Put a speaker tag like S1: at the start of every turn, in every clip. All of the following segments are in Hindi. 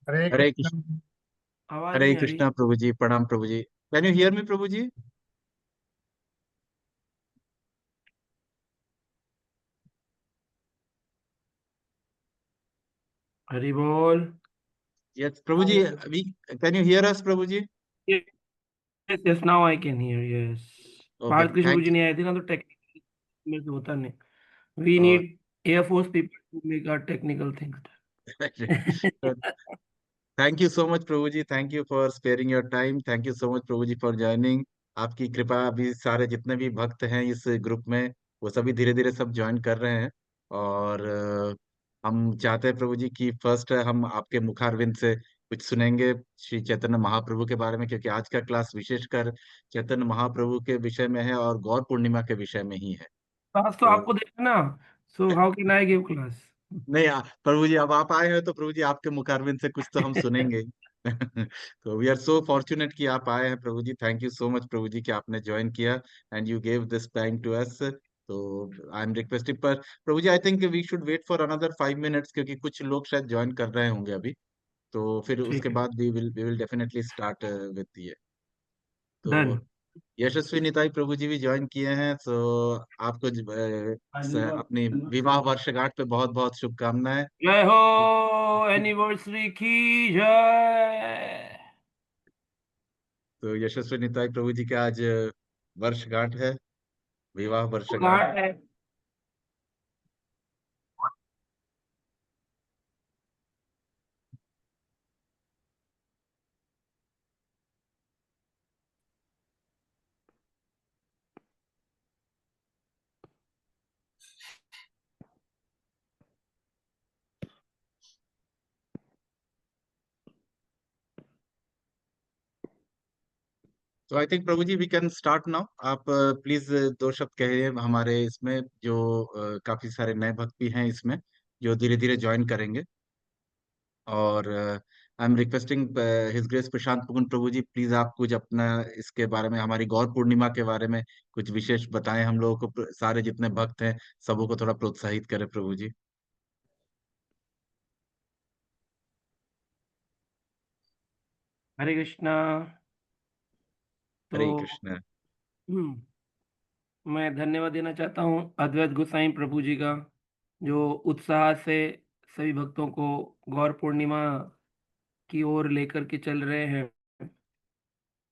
S1: हरे
S2: हरे कृष्ण।
S1: कृष्ण।
S3: आवाज
S2: हरे
S3: नहीं आ रही।
S2: कृष्णा प्रभु जी, प्रणाम प्रभु जी। कैन यू हियर मी प्रभु जी?
S3: हरि बोल।
S2: यस प्रभु जी, अभी कैन यू हियर अस प्रभु जी?
S3: Yes yes, now I can hear. Yes.
S2: Okay,
S3: Bharat Krishna
S2: थैंक
S3: जी नहीं आए थे ना, तो टेक्निकल में से होता नहीं। We
S2: you.
S3: Need air force people to make our technical things.
S2: Thank you so much प्रभु जी, thank you for sparing your time, thank you so much प्रभु जी फॉर ज्वाइनिंग। आपकी कृपा, अभी सारे जितने भी भक्त हैं इस ग्रुप में, वो सभी धीरे धीरे सब ज्वाइन कर रहे हैं। और हम चाहते हैं प्रभु जी कि फर्स्ट हम आपके मुखारविंद से कुछ सुनेंगे श्री चैतन्य महाप्रभु के बारे में, क्योंकि आज का क्लास विशेषकर चैतन्य महाप्रभु के विषय में है और गौर पूर्णिमा के विषय में ही है।
S3: क्लास तो
S2: तो
S3: आपको देखना। So how can I give class?
S2: नहीं प्रभु जी, अब आप आए हैं तो प्रभु जी आपके मुखारबिंद से कुछ तो हम सुनेंगे ही। तो वी आर सो फॉर्चुनेट कि आप आए हैं प्रभु जी। थैंक यू सो मच प्रभु जी कि आपने ज्वाइन किया and you gave this time to us. तो आई एम रिक्वेस्टिंग, पर प्रभु जी I think we should wait for another 5 minutes, क्योंकि कुछ लोग शायद ज्वाइन कर रहे होंगे अभी। तो फिर
S3: ठीक
S2: उसके
S3: है।
S2: बाद we will definitely start with ये। तो
S3: डन।
S2: यशस्वी निताई प्रभु जी भी ज्वाइन किए हैं। तो आपको अपनी विवाह वर्षगांठ पे बहुत बहुत शुभकामनाएं।
S3: जय हो एनिवर्सरी की जय।
S2: तो यशस्वी निताई प्रभु जी का आज वर्षगांठ है, विवाह
S3: तो
S2: वर्षगांठ।
S3: घाट है।
S2: तो आई थिंक प्रभु जी वी कैन स्टार्ट नाउ। आप प्लीज दो शब्द कहिए हमारे इसमें जो काफी सारे नए भक्त भी हैं इसमें, जो धीरे धीरे ज्वाइन करेंगे। और I am requesting his grace Prashant पुकुन प्रभु जी, प्लीज आप कुछ अपना इसके बारे में, हमारी गौर पूर्णिमा के बारे में कुछ विशेष बताएं। हम लोगों को, सारे जितने भक्त हैं सबों को थोड़ा प्रोत्साहित करें प्रभु जी।
S3: हरे कृष्णा। तो
S2: हरे कृष्ण।
S3: मैं धन्यवाद देना चाहता हूँ अद्वैत गोसाई प्रभु जी का, जो उत्साह से सभी भक्तों को गौर पूर्णिमा की ओर लेकर के चल रहे हैं।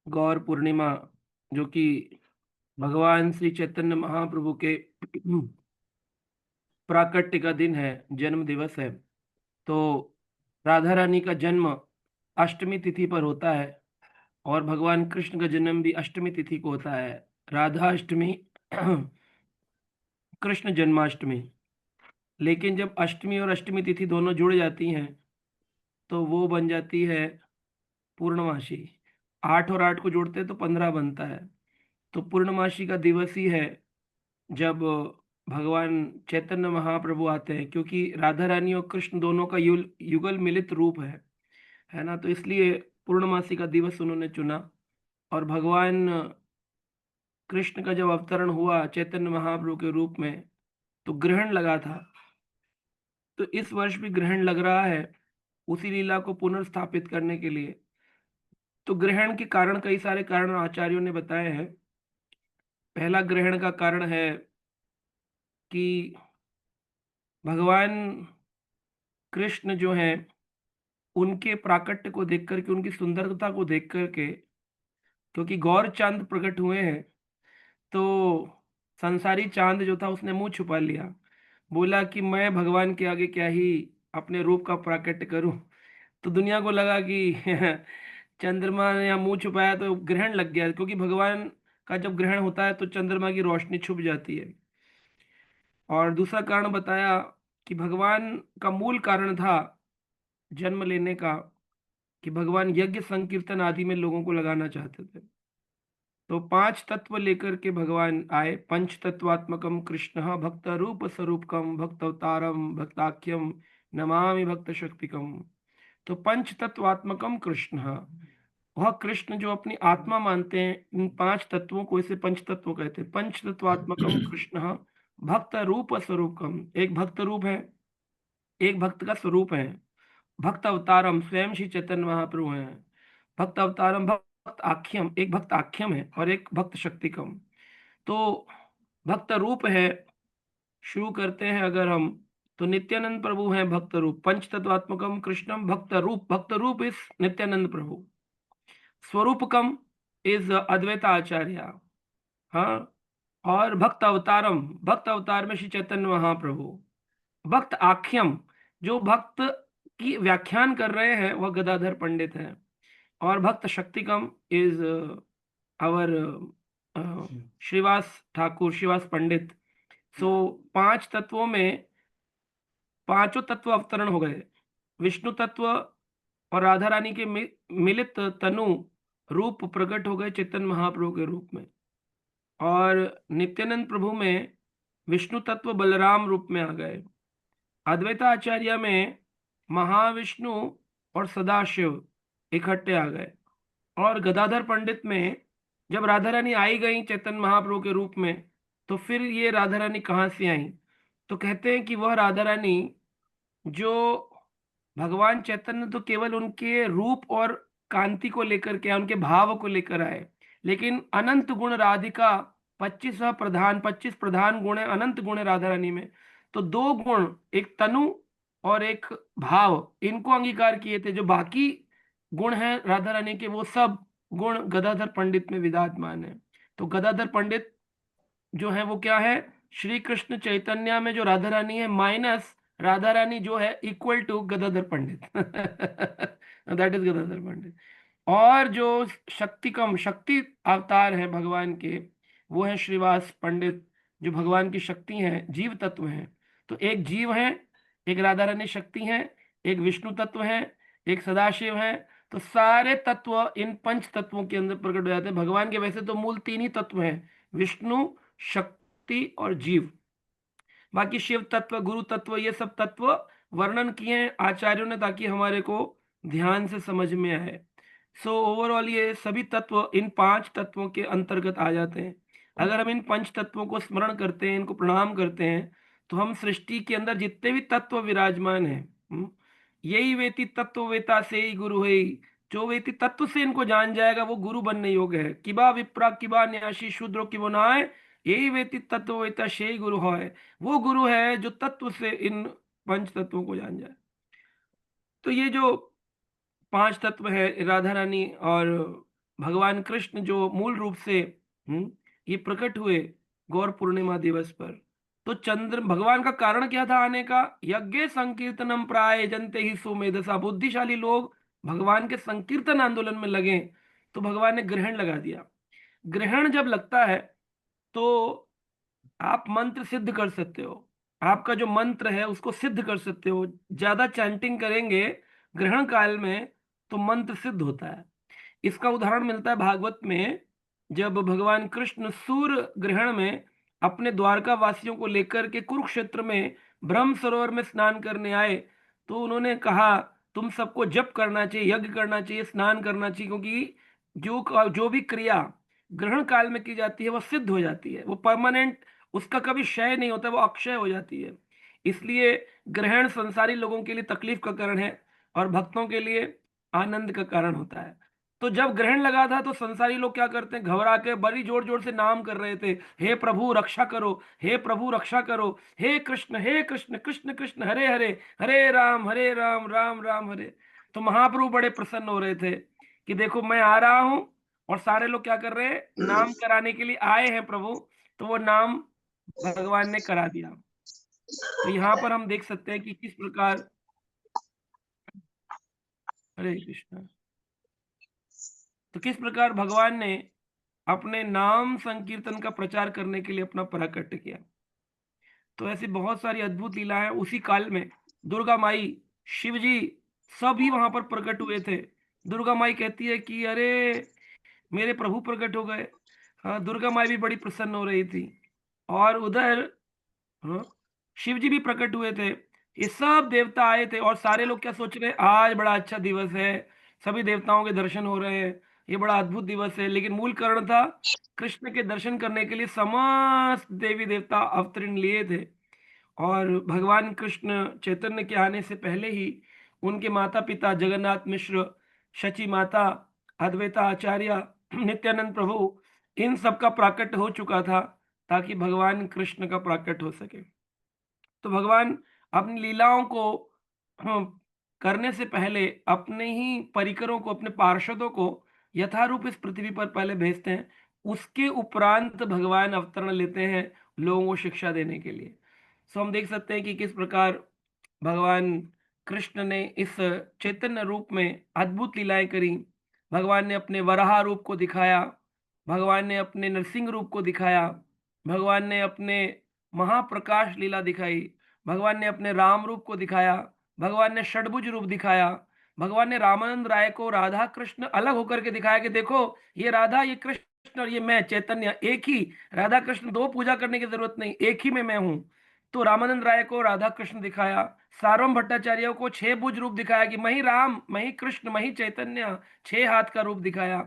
S3: गौर पूर्णिमा जो कि भगवान श्री चैतन्य महाप्रभु के प्राकट्य का दिन है, जन्म दिवस है। तो राधा रानी का जन्म अष्टमी तिथि पर होता है, और भगवान कृष्ण का जन्म भी अष्टमी तिथि को होता है। राधा अष्टमी कृष्ण जन्माष्टमी। लेकिन जब अष्टमी और अष्टमी तिथि दोनों जुड़ जाती हैं, तो वो बन जाती है पूर्णमासी। 8 और 8 को जोड़ते हैं तो 15 बनता है। तो पूर्णमासी का दिवस ही है जब भगवान चैतन्य महाप्रभु आते हैं, क्योंकि राधा रानी और कृष्ण दोनों का युगल मिलित रूप है ना। तो इसलिए पूर्णमासी का दिवस उन्होंने चुना। और भगवान कृष्ण का जब अवतरण हुआ चैतन्य महाप्रभु के रूप में, तो ग्रहण लगा था। तो इस वर्ष भी ग्रहण लग रहा है उसी लीला को पुनर्स्थापित करने के लिए। तो ग्रहण के कारण, कई सारे कारण आचार्यों ने बताए हैं। पहला ग्रहण का कारण है कि भगवान कृष्ण जो है, उनके प्राकट्य को देख करके, उनकी सुंदरता को देख करके, क्योंकि गौर चांद प्रकट हुए हैं, तो संसारी चांद जो था उसने मुंह छुपा लिया। बोला कि मैं भगवान के आगे क्या ही अपने रूप का प्राकट्य करूं। तो दुनिया को लगा कि चंद्रमा ने यहाँ मुंह छुपाया तो ग्रहण लग गया, क्योंकि भगवान का जब ग्रहण होता है तो चंद्रमा की रोशनी छुप जाती है। और दूसरा कारण बताया कि भगवान का मूल कारण था जन्म लेने का, कि भगवान यज्ञ संकीर्तन आदि में लोगों को लगाना चाहते थे। तो 5 तत्व लेकर के भगवान आए। पंच तत्वात्मकम कृष्ण भक्त रूप स्वरूपकम भक्त अवतारम भक्ताख्यम नमामि भक्त शक्तिकम। तो पंच तत्वात्मकम कृष्ण, वह कृष्ण जो अपनी आत्मा मानते हैं इन 5 तत्वों को, इसे पंच तत्व कहते हैं। पंच तत्वात्मकम कृष्ण भक्त रूप स्वरूपकम, एक भक्त रूप है, एक भक्त का स्वरूप है। भक्त अवतारम स्वयं श्री चैतन्य महाप्रभु हैं। भक्त अवतारम, भक्त आख्यम, एक भक्त आख्यम है और एक भक्त शक्तिकम। तो भक्त रूप है, शुरू करते हैं अगर हम, तो नित्यानंद प्रभु हैं भक्त रूप, पंच तत्वात्मकम कृष्णम भक्त रूप। भक्त रूप इज नित्यानंद प्रभु, स्वरूपकम इज अद्वैत आचार्य। हाँ, और भक्त अवतारम, भक्त अवतार में श्री चैतन्य महाप्रभु। भक्त आख्यम, जो भक्त की व्याख्यान कर रहे हैं वह गदाधर पंडित हैं। और भक्त शक्तिकम इज आवर श्रीवास ठाकुर, श्रीवास पंडित। सो पांच तत्वों में पांचों तत्व अवतरण हो गए। विष्णु तत्व और राधा रानी के मिलित तनु रूप प्रकट हो गए चैतन्य महाप्रभु के रूप में। और नित्यानंद प्रभु में विष्णु तत्व बलराम रूप में आ गए। अद्वैताचार्य में महाविष्णु और सदाशिव इकट्ठे आ गए। और गदाधर पंडित में जब राधा रानी आई गई चैतन्य महाप्रभु के रूप में, तो फिर ये राधा रानी कहाँ से आई? तो कहते हैं कि वह राधा रानी जो भगवान चैतन्य तो केवल उनके रूप और कांति को लेकर के, उनके भाव को लेकर आए, लेकिन अनंत गुण राधिका, 25 प्रधान गुण है, अनंत गुण है राधा रानी में। तो दो गुण, एक तनु और एक भाव, इनको अंगीकार किए थे। जो बाकी गुण हैं राधा रानी के, वो सब गुण गदाधर पंडित में विराजमान है। तो गदाधर पंडित जो है वो क्या है? श्री कृष्ण चैतन्य में जो राधा रानी है माइनस राधा रानी जो है equal to Gadadhar Pandit. That is Gadadhar Pandit. और जो शक्तिकम, शक्ति अवतार है भगवान के, वो है श्रीवास पंडित, जो भगवान की शक्ति हैं, जीव तत्व हैं। तो एक जीव है, एक राधा रानी शक्ति है, एक विष्णु तत्व है, एक सदाशिव है। तो सारे तत्व इन पंच तत्वों के अंदर प्रकट हो जाते हैं। भगवान के वैसे तो मूल तीन ही तत्व हैं, विष्णु, शक्ति और जीव। बाकी शिव तत्व, गुरु तत्व, ये सब तत्व वर्णन किए हैं आचार्यों ने ताकि हमारे को ध्यान से समझ में आए। सो ओवरऑल ये सभी तत्व इन पांच तत्वों के अंतर्गत आ जाते हैं। अगर हम इन पंच तत्वों को स्मरण करते हैं, इनको प्रणाम करते हैं, तो हम सृष्टि के अंदर जितने भी तत्व विराजमान हैं, यही वेति तत्व वेता से ही गुरु है। जो व्यक्ति तत्व से इनको जान जाएगा वो गुरु बनने योग्य है। किबा विप्रा किबा न्यासी शूद्रो की नाय, यही व्यक्ति तत्व वेता से ही गुरु है। वो गुरु है जो तत्व से इन पंच तत्वों को जान जाए। तो ये जो पांच तत्व है राधा रानी और भगवान कृष्ण जो मूल रूप से ये प्रकट हुए गौर पूर्णिमा दिवस पर। तो चंद्र भगवान का कारण क्या था आने का? यज्ञ संकीर्तनम प्राय जनते ही सुमेधसा, बुद्धिशाली लोग भगवान के संकीर्तन आंदोलन में लगे, तो भगवान ने ग्रहण लगा दिया। ग्रहण जब लगता है तो आप मंत्र सिद्ध कर सकते हो, आपका जो मंत्र है उसको सिद्ध कर सकते हो। ज्यादा चैंटिंग करेंगे ग्रहण काल में तो मंत्र सिद्ध होता है। इसका उदाहरण मिलता है भागवत में, जब भगवान कृष्ण सूर्य ग्रहण में अपने द्वारका वासियों को लेकर के कुरुक्षेत्र में ब्रह्म सरोवर में स्नान करने आए, तो उन्होंने कहा तुम सबको जप करना चाहिए, यज्ञ करना चाहिए, स्नान करना चाहिए, क्योंकि जो भी क्रिया ग्रहण काल में की जाती है वो सिद्ध हो जाती है, वो परमानेंट, उसका कभी क्षय नहीं होता, वो अक्षय हो जाती है। इसलिए ग्रहण संसारी लोगों के लिए तकलीफ का कारण है और भक्तों के लिए आनंद का कारण होता है। तो जब ग्रहण लगा था तो संसारी लोग क्या करते हैं, घबरा के बड़ी जोर जोर से नाम कर रहे थे, हे प्रभु रक्षा करो, हे प्रभु रक्षा करो, हे कृष्ण कृष्ण कृष्ण हरे हरे, हरे राम राम राम हरे। तो महाप्रभु बड़े प्रसन्न हो रहे थे कि देखो मैं आ रहा हूं, और सारे लोग क्या कर रहे हैं, नाम कराने के लिए आए हैं प्रभु। तो वो नाम भगवान ने करा दिया। तो यहाँ पर हम देख सकते हैं कि किस प्रकार, हरे कृष्ण, तो किस प्रकार भगवान ने अपने नाम संकीर्तन का प्रचार करने के लिए अपना प्राकट्य किया। तो ऐसी बहुत सारी अद्भुत लीलाएं उसी काल में। दुर्गा माई, शिव जी सभी वहां पर प्रकट हुए थे। दुर्गा माई कहती है कि अरे मेरे प्रभु प्रकट हो गए। हाँ, दुर्गा माई भी बड़ी प्रसन्न हो रही थी। और उधर हाँ, शिव जी भी प्रकट हुए थे। ये सब देवता आए थे और सारे लोग क्या सोच रहे हैं, आज बड़ा अच्छा दिवस है, सभी देवताओं के दर्शन हो रहे हैं, ये बड़ा अद्भुत दिवस है। लेकिन मूल कारण था, कृष्ण के दर्शन करने के लिए समस्त देवी देवता अवतरण लिए थे। और भगवान कृष्ण चैतन्य के आने से पहले ही उनके माता पिता जगन्नाथ मिश्र, शची माता, अद्वैता आचार्य, नित्यानंद प्रभु, इन सब का प्राकट्य हो चुका था ताकि भगवान कृष्ण का प्राकट्य हो सके। तो भगवान अपनी लीलाओं को हाँ, करने से पहले अपने ही परिकरों को, अपने पार्षदों को यथारूप इस पृथ्वी पर पहले भेजते हैं। उसके उपरांत भगवान अवतरण लेते हैं लोगों को शिक्षा देने के लिए। सो हम देख सकते हैं कि किस प्रकार भगवान कृष्ण ने इस चैतन्य रूप में अद्भुत लीलाएं करी। भगवान ने अपने वराह रूप को दिखाया, भगवान ने अपने नरसिंह रूप को दिखाया, भगवान ने अपने महाप्रकाश लीला दिखाई, भगवान ने अपने राम रूप को दिखाया, भगवान ने षडभुज रूप दिखाया, भगवान ने रामानंद राय को राधा कृष्ण अलग होकर के दिखाया कि देखो ये राधा, ये कृष्ण और ये मैं चैतन्य एक ही। राधा कृष्ण दो पूजा करने की जरूरत नहीं, एक ही में मैं हूं। तो रामानंद राय को राधा कृष्ण दिखाया, सार्वम भट्टाचार्य को छह भुज रूप दिखाया कि मैं ही राम, मैं ही कृष्ण, मैं ही चैतन्य, छह हाथ का रूप दिखाया।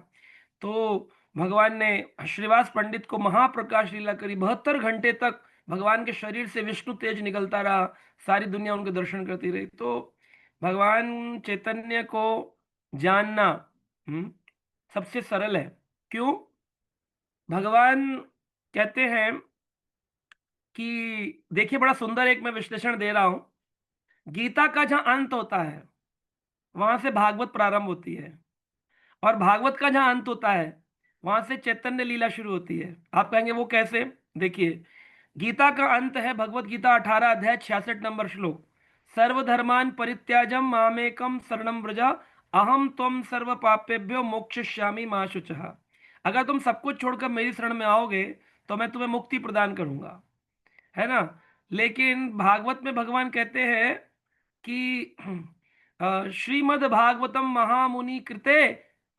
S3: तो भगवान ने श्रीवास पंडित को महाप्रकाश लीला करी, 72 घंटे तक भगवान के शरीर से विष्णु तेज निकलता रहा, सारी दुनिया उनके दर्शन करती रही। तो भगवान चैतन्य को जानना सबसे सरल है। क्यों? भगवान कहते हैं कि देखिए, बड़ा सुंदर एक मैं विश्लेषण दे रहा हूं। गीता का जहां अंत होता है वहां से भागवत प्रारंभ होती है, और भागवत का जहां अंत होता है वहां से चैतन्य लीला शुरू होती है। आप कहेंगे वो कैसे? देखिए, गीता का अंत है भगवत गीता 18 अध्याय 66 नंबर श्लोक, सर्वधर्मान परित्याजम मामेकम शरणम व्रज, अहम त्वम सर्व पापेभ्यो मोक्षयिष्यामि मा शुचः। अगर तुम सब कुछ छोड़कर मेरी शरण में आओगे तो मैं तुम्हें मुक्ति प्रदान करूंगा, है ना। लेकिन भागवत में भगवान कहते हैं कि श्रीमद् भागवतम महामुनि कृते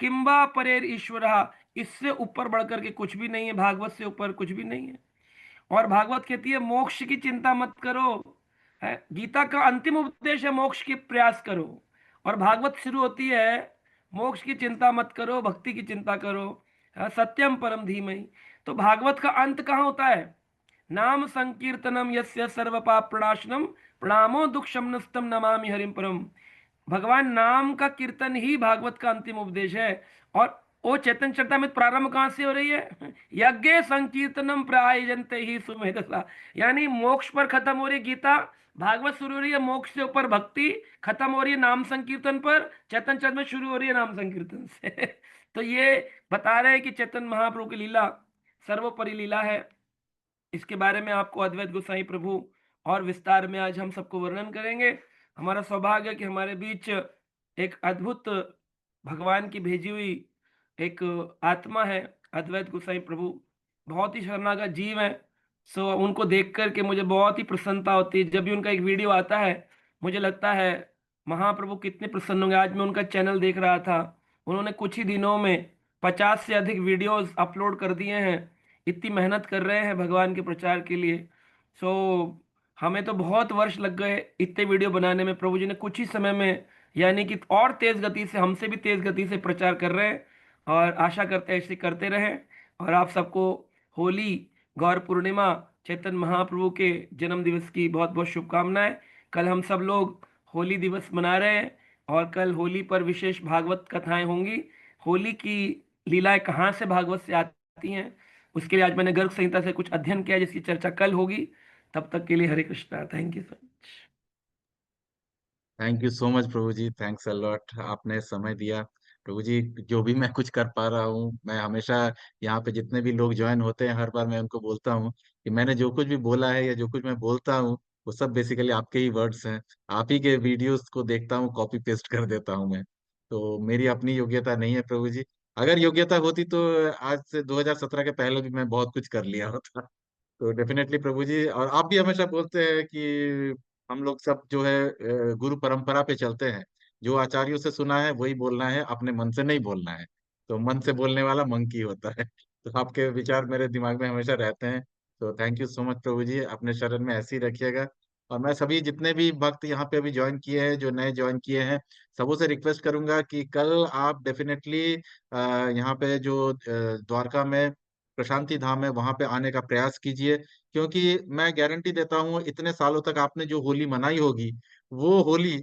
S3: किंबा परेर ईश्वर, इससे ऊपर बढ़कर के कुछ भी नहीं है, भागवत से ऊपर कुछ भी नहीं है। और भागवत कहती है मोक्ष की चिंता मत करो, है गीता का अंतिम उपदेश है मोक्ष की प्रयास करो, और भागवत शुरू होती है मोक्ष की चिंता मत करो, भक्ति की चिंता करो, सत्यम परम धीमहि। तो भागवत का अंत कहाँ होता है? नाम संकीर्तनम यस्य सर्व पाप प्रणाशनम प्रणामो दुख शमनस्तम नमामि हरिम परम। भगवान नाम का कीर्तन ही भागवत का अंतिम उपदेश है। और वो चैतन्य चरितामृत प्रारंभ कहां से हो रही है? यज्ञ संकीर्तनम प्रायजन्ते ही सुमेधसा, यानी मोक्ष पर खत्म हो रही गीता, भागवत शुरू हो रही है मोक्ष से ऊपर भक्ति, खत्म हो रही है नाम संकीर्तन पर, चैतन्य चरितमृत शुरू हो रही है नाम संकीर्तन से। तो ये बता रहे हैं कि चैतन्य महाप्रभु की लीला सर्वोपरि लीला है। इसके बारे में आपको अद्वैत गोसाई प्रभु और विस्तार में आज हम सबको वर्णन करेंगे। हमारा सौभाग्य है कि हमारे बीच एक अद्भुत भगवान की भेजी हुई एक आत्मा है, अद्वैत गोसाई प्रभु। बहुत ही शरणागत जीव है। सो उनको देख करके मुझे बहुत ही प्रसन्नता होती है। जब भी उनका एक वीडियो आता है मुझे लगता है महाप्रभु कितने प्रसन्न होंगे। आज मैं उनका चैनल देख रहा था, उन्होंने कुछ ही दिनों में 50 से अधिक वीडियोस अपलोड कर दिए हैं। इतनी मेहनत कर रहे हैं भगवान के प्रचार के लिए। सो हमें तो बहुत वर्ष लग गए इतने वीडियो बनाने में, प्रभु जी ने कुछ ही समय में, यानी कि और तेज गति से, हमसे भी तेज गति से प्रचार कर रहे हैं। और आशा करते हैं ऐसे करते रहें। और आप सबको होली, गौर पूर्णिमा, चैतन्य महाप्रभु के जन्म दिवस की बहुत बहुत शुभकामनाएं। कल हम सब लोग होली दिवस मना रहे हैं, और कल होली पर विशेष भागवत कथाएं होंगी। होली की लीलाएं कहाँ से भागवत से आती हैं, उसके लिए आज मैंने गर्ग संहिता से कुछ अध्ययन किया, जिसकी चर्चा कल होगी। तब तक के लिए Hare Krishna, thank you so much.
S2: Thank you so much प्रभु जी, थैंक्स अ लॉट, आपने समय दिया। प्रभु जी, जो भी मैं कुछ कर पा रहा हूँ, मैं हमेशा यहाँ पे जितने भी लोग ज्वाइन होते हैं हर बार मैं उनको बोलता हूँ कि मैंने जो कुछ भी बोला है या जो कुछ मैं बोलता हूँ वो सब बेसिकली आपके ही वर्ड्स हैं। आप ही के वीडियोस को देखता हूँ, कॉपी पेस्ट कर देता हूँ मैं। तो मेरी अपनी योग्यता नहीं है प्रभु जी। अगर योग्यता होती तो आज से 2017 के पहले भी मैं बहुत कुछ कर लिया होता। तो डेफिनेटली प्रभु जी, और आप भी हमेशा बोलते हैं कि हम लोग सब जो है गुरु परंपरा पे चलते हैं। जो आचार्यों से सुना है वही बोलना है, अपने मन से नहीं बोलना है। तो मन से बोलने वाला मंकी होता है। तो आपके विचार मेरे दिमाग में हमेशा रहते हैं। तो थैंक यू सो मच प्रभु जी, अपने शरण में ऐसे ही रखिएगा। और मैं सभी जितने भी भक्त यहाँ पे अभी ज्वाइन किए हैं, जो नए ज्वाइन किए हैं, सबों से रिक्वेस्ट करूंगा कि कल आप डेफिनेटली यहाँ पे जो द्वारका में प्रशांति धाम है वहां पे आने का प्रयास कीजिए। क्योंकि मैं गारंटी देता हूँ इतने सालों तक आपने जो होली मनाई होगी वो होली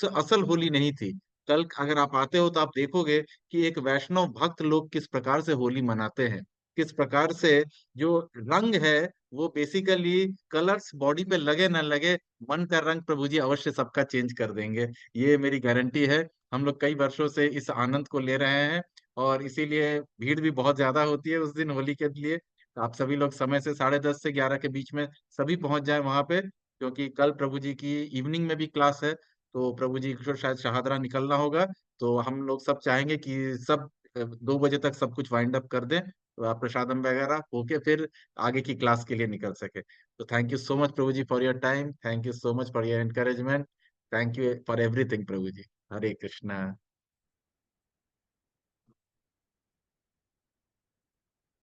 S2: असल होली नहीं थी। कल अगर आप आते हो तो आप देखोगे कि एक वैष्णव भक्त लोग किस प्रकार से होली मनाते हैं, किस प्रकार से जो रंग है वो बेसिकली कलर्स बॉडी पे लगे ना लगे, मन का रंग प्रभु जी अवश्य सबका चेंज कर देंगे। ये मेरी गारंटी है। हम लोग कई वर्षों से इस आनंद को ले रहे हैं, और इसीलिए भीड़ भी बहुत ज्यादा होती है उस दिन होली के लिए। तो आप सभी लोग समय से 10:30 से 11 के बीच में सभी पहुंच जाए वहां पे, क्योंकि कल प्रभु जी की इवनिंग में भी क्लास है। तो प्रभु जी को शायद शहादरा निकलना होगा। तो हम लोग सब चाहेंगे कि सब 2 बजे तक सब कुछ वाइंड अप कर दें, तो आप प्रसादम वगैरह होके फिर आगे की क्लास के लिए निकल सके। तो थैंक यू सो मच प्रभु जी for your time, thank you so much for your encouragement, thank you for everything प्रभु जी। हरे कृष्णा।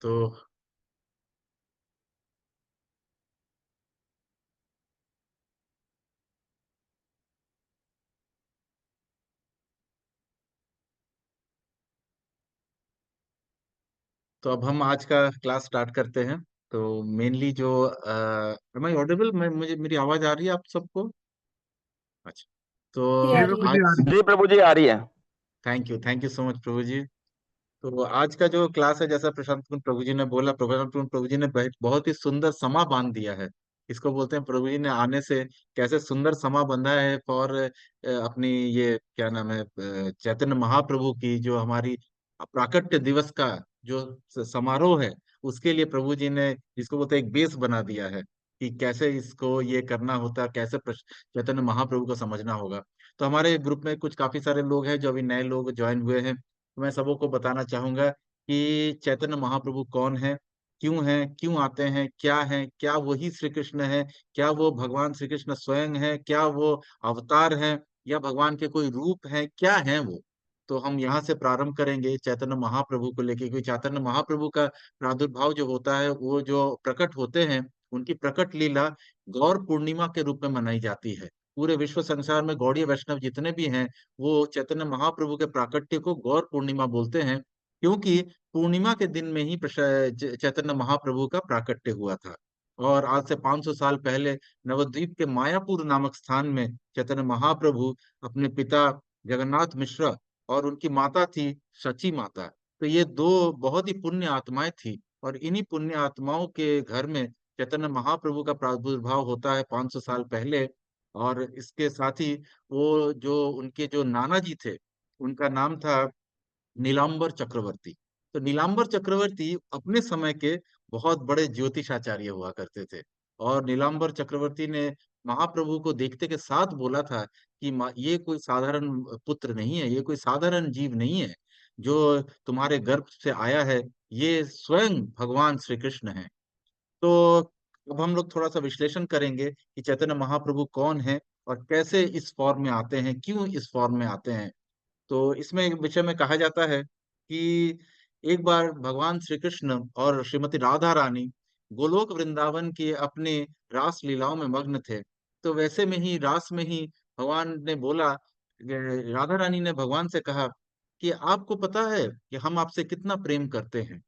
S2: तो अब हम आज का क्लास स्टार्ट करते हैं। तो मेनली जो एम आई ऑडिबल, मैं मुझे मेरी आवाज आ रही है आप सबको? अच्छा। तो
S3: जी
S1: जी प्रभु
S3: प्रभु
S1: जी
S2: आज,
S1: आ रही है।
S4: जी प्रभु जी आ रही है।
S2: थैंक यू सो मच प्रभु जी। तो आज का जो क्लास है, जैसा प्रशांत कुमार प्रभु जी ने बोला, प्रशांत कुमार प्रभु जी ने बहुत ही सुंदर समा बांध दिया है। इसको बोलते हैं प्रभु जी ने आने से कैसे सुंदर समा बंधा है फॉर अपनी ये क्या नाम है, चैतन्य महाप्रभु की जो हमारी प्राकट्य दिवस का जो समारोह है, उसके लिए प्रभु जी ने इसको बोलते हैं एक बेस बना दिया है कि कैसे इसको ये करना होता है, कैसे चैतन्य महाप्रभु को समझना होगा। तो हमारे ग्रुप में कुछ काफी सारे लोग हैं जो अभी नए लोग ज्वाइन हुए हैं। तो मैं सबों को बताना चाहूंगा कि चैतन्य महाप्रभु कौन है, क्यों आते हैं, क्या है, क्या वही श्री कृष्ण है, क्या वो भगवान श्री कृष्ण स्वयं है, क्या वो अवतार है, या भगवान के कोई रूप है, क्या है वो। तो हम यहाँ से प्रारंभ करेंगे चैतन्य महाप्रभु को लेके, क्योंकि चैतन्य महाप्रभु का प्रादुर्भाव जो होता है, वो जो प्रकट होते हैं, उनकी प्रकट लीला गौर पूर्णिमा के रूप में मनाई जाती है। पूरे विश्व संसार में गौड़ीय वैष्णव जितने भी हैं, वो चैतन्य महाप्रभु के प्राकट्य को गौर पूर्णिमा बोलते हैं, क्योंकि पूर्णिमा के दिन में ही चैतन्य महाप्रभु का प्राकट्य हुआ था। और आज से 500 साल पहले नवद्वीप के मायापुर नामक स्थान में चैतन्य महाप्रभु अपने पिता जगन्नाथ मिश्र और उनकी माता थी शची माता, तो ये दो बहुत ही पुण्य आत्माएं थी। और इन्हीं पुण्य आत्माओं के घर में चैतन्य महाप्रभु का प्रादुर्भाव होता है 500 साल पहले। और इसके साथ ही वो जो उनके जो नाना जी थे, उनका नाम था नीलांबर चक्रवर्ती। तो नीलांबर चक्रवर्ती अपने समय के बहुत बड़े ज्योतिषाचार्य हुआ करते थे। और नीलांबर चक्रवर्ती ने महाप्रभु को देखते के साथ बोला था कि ये कोई साधारण पुत्र नहीं है, ये कोई साधारण जीव नहीं है जो तुम्हारे गर्भ से आया है, ये स्वयं भगवान श्री कृष्ण है। तो अब हम लोग थोड़ा सा विश्लेषण करेंगे कि चैतन्य महाप्रभु कौन है और कैसे इस फॉर्म में आते हैं, क्यों इस फॉर्म में आते हैं। तो इसमें एक विषय में कहा जाता है कि एक बार भगवान श्री कृष्ण और श्रीमती राधा रानी गोलोक वृंदावन की अपने रास लीलाओं में मग्न थे। तो वैसे में ही रास में ही भगवान ने बोला, राधा रानी ने भगवान से कहा कि आपको पता है कि हम आपसे कितना प्रेम करते हैं।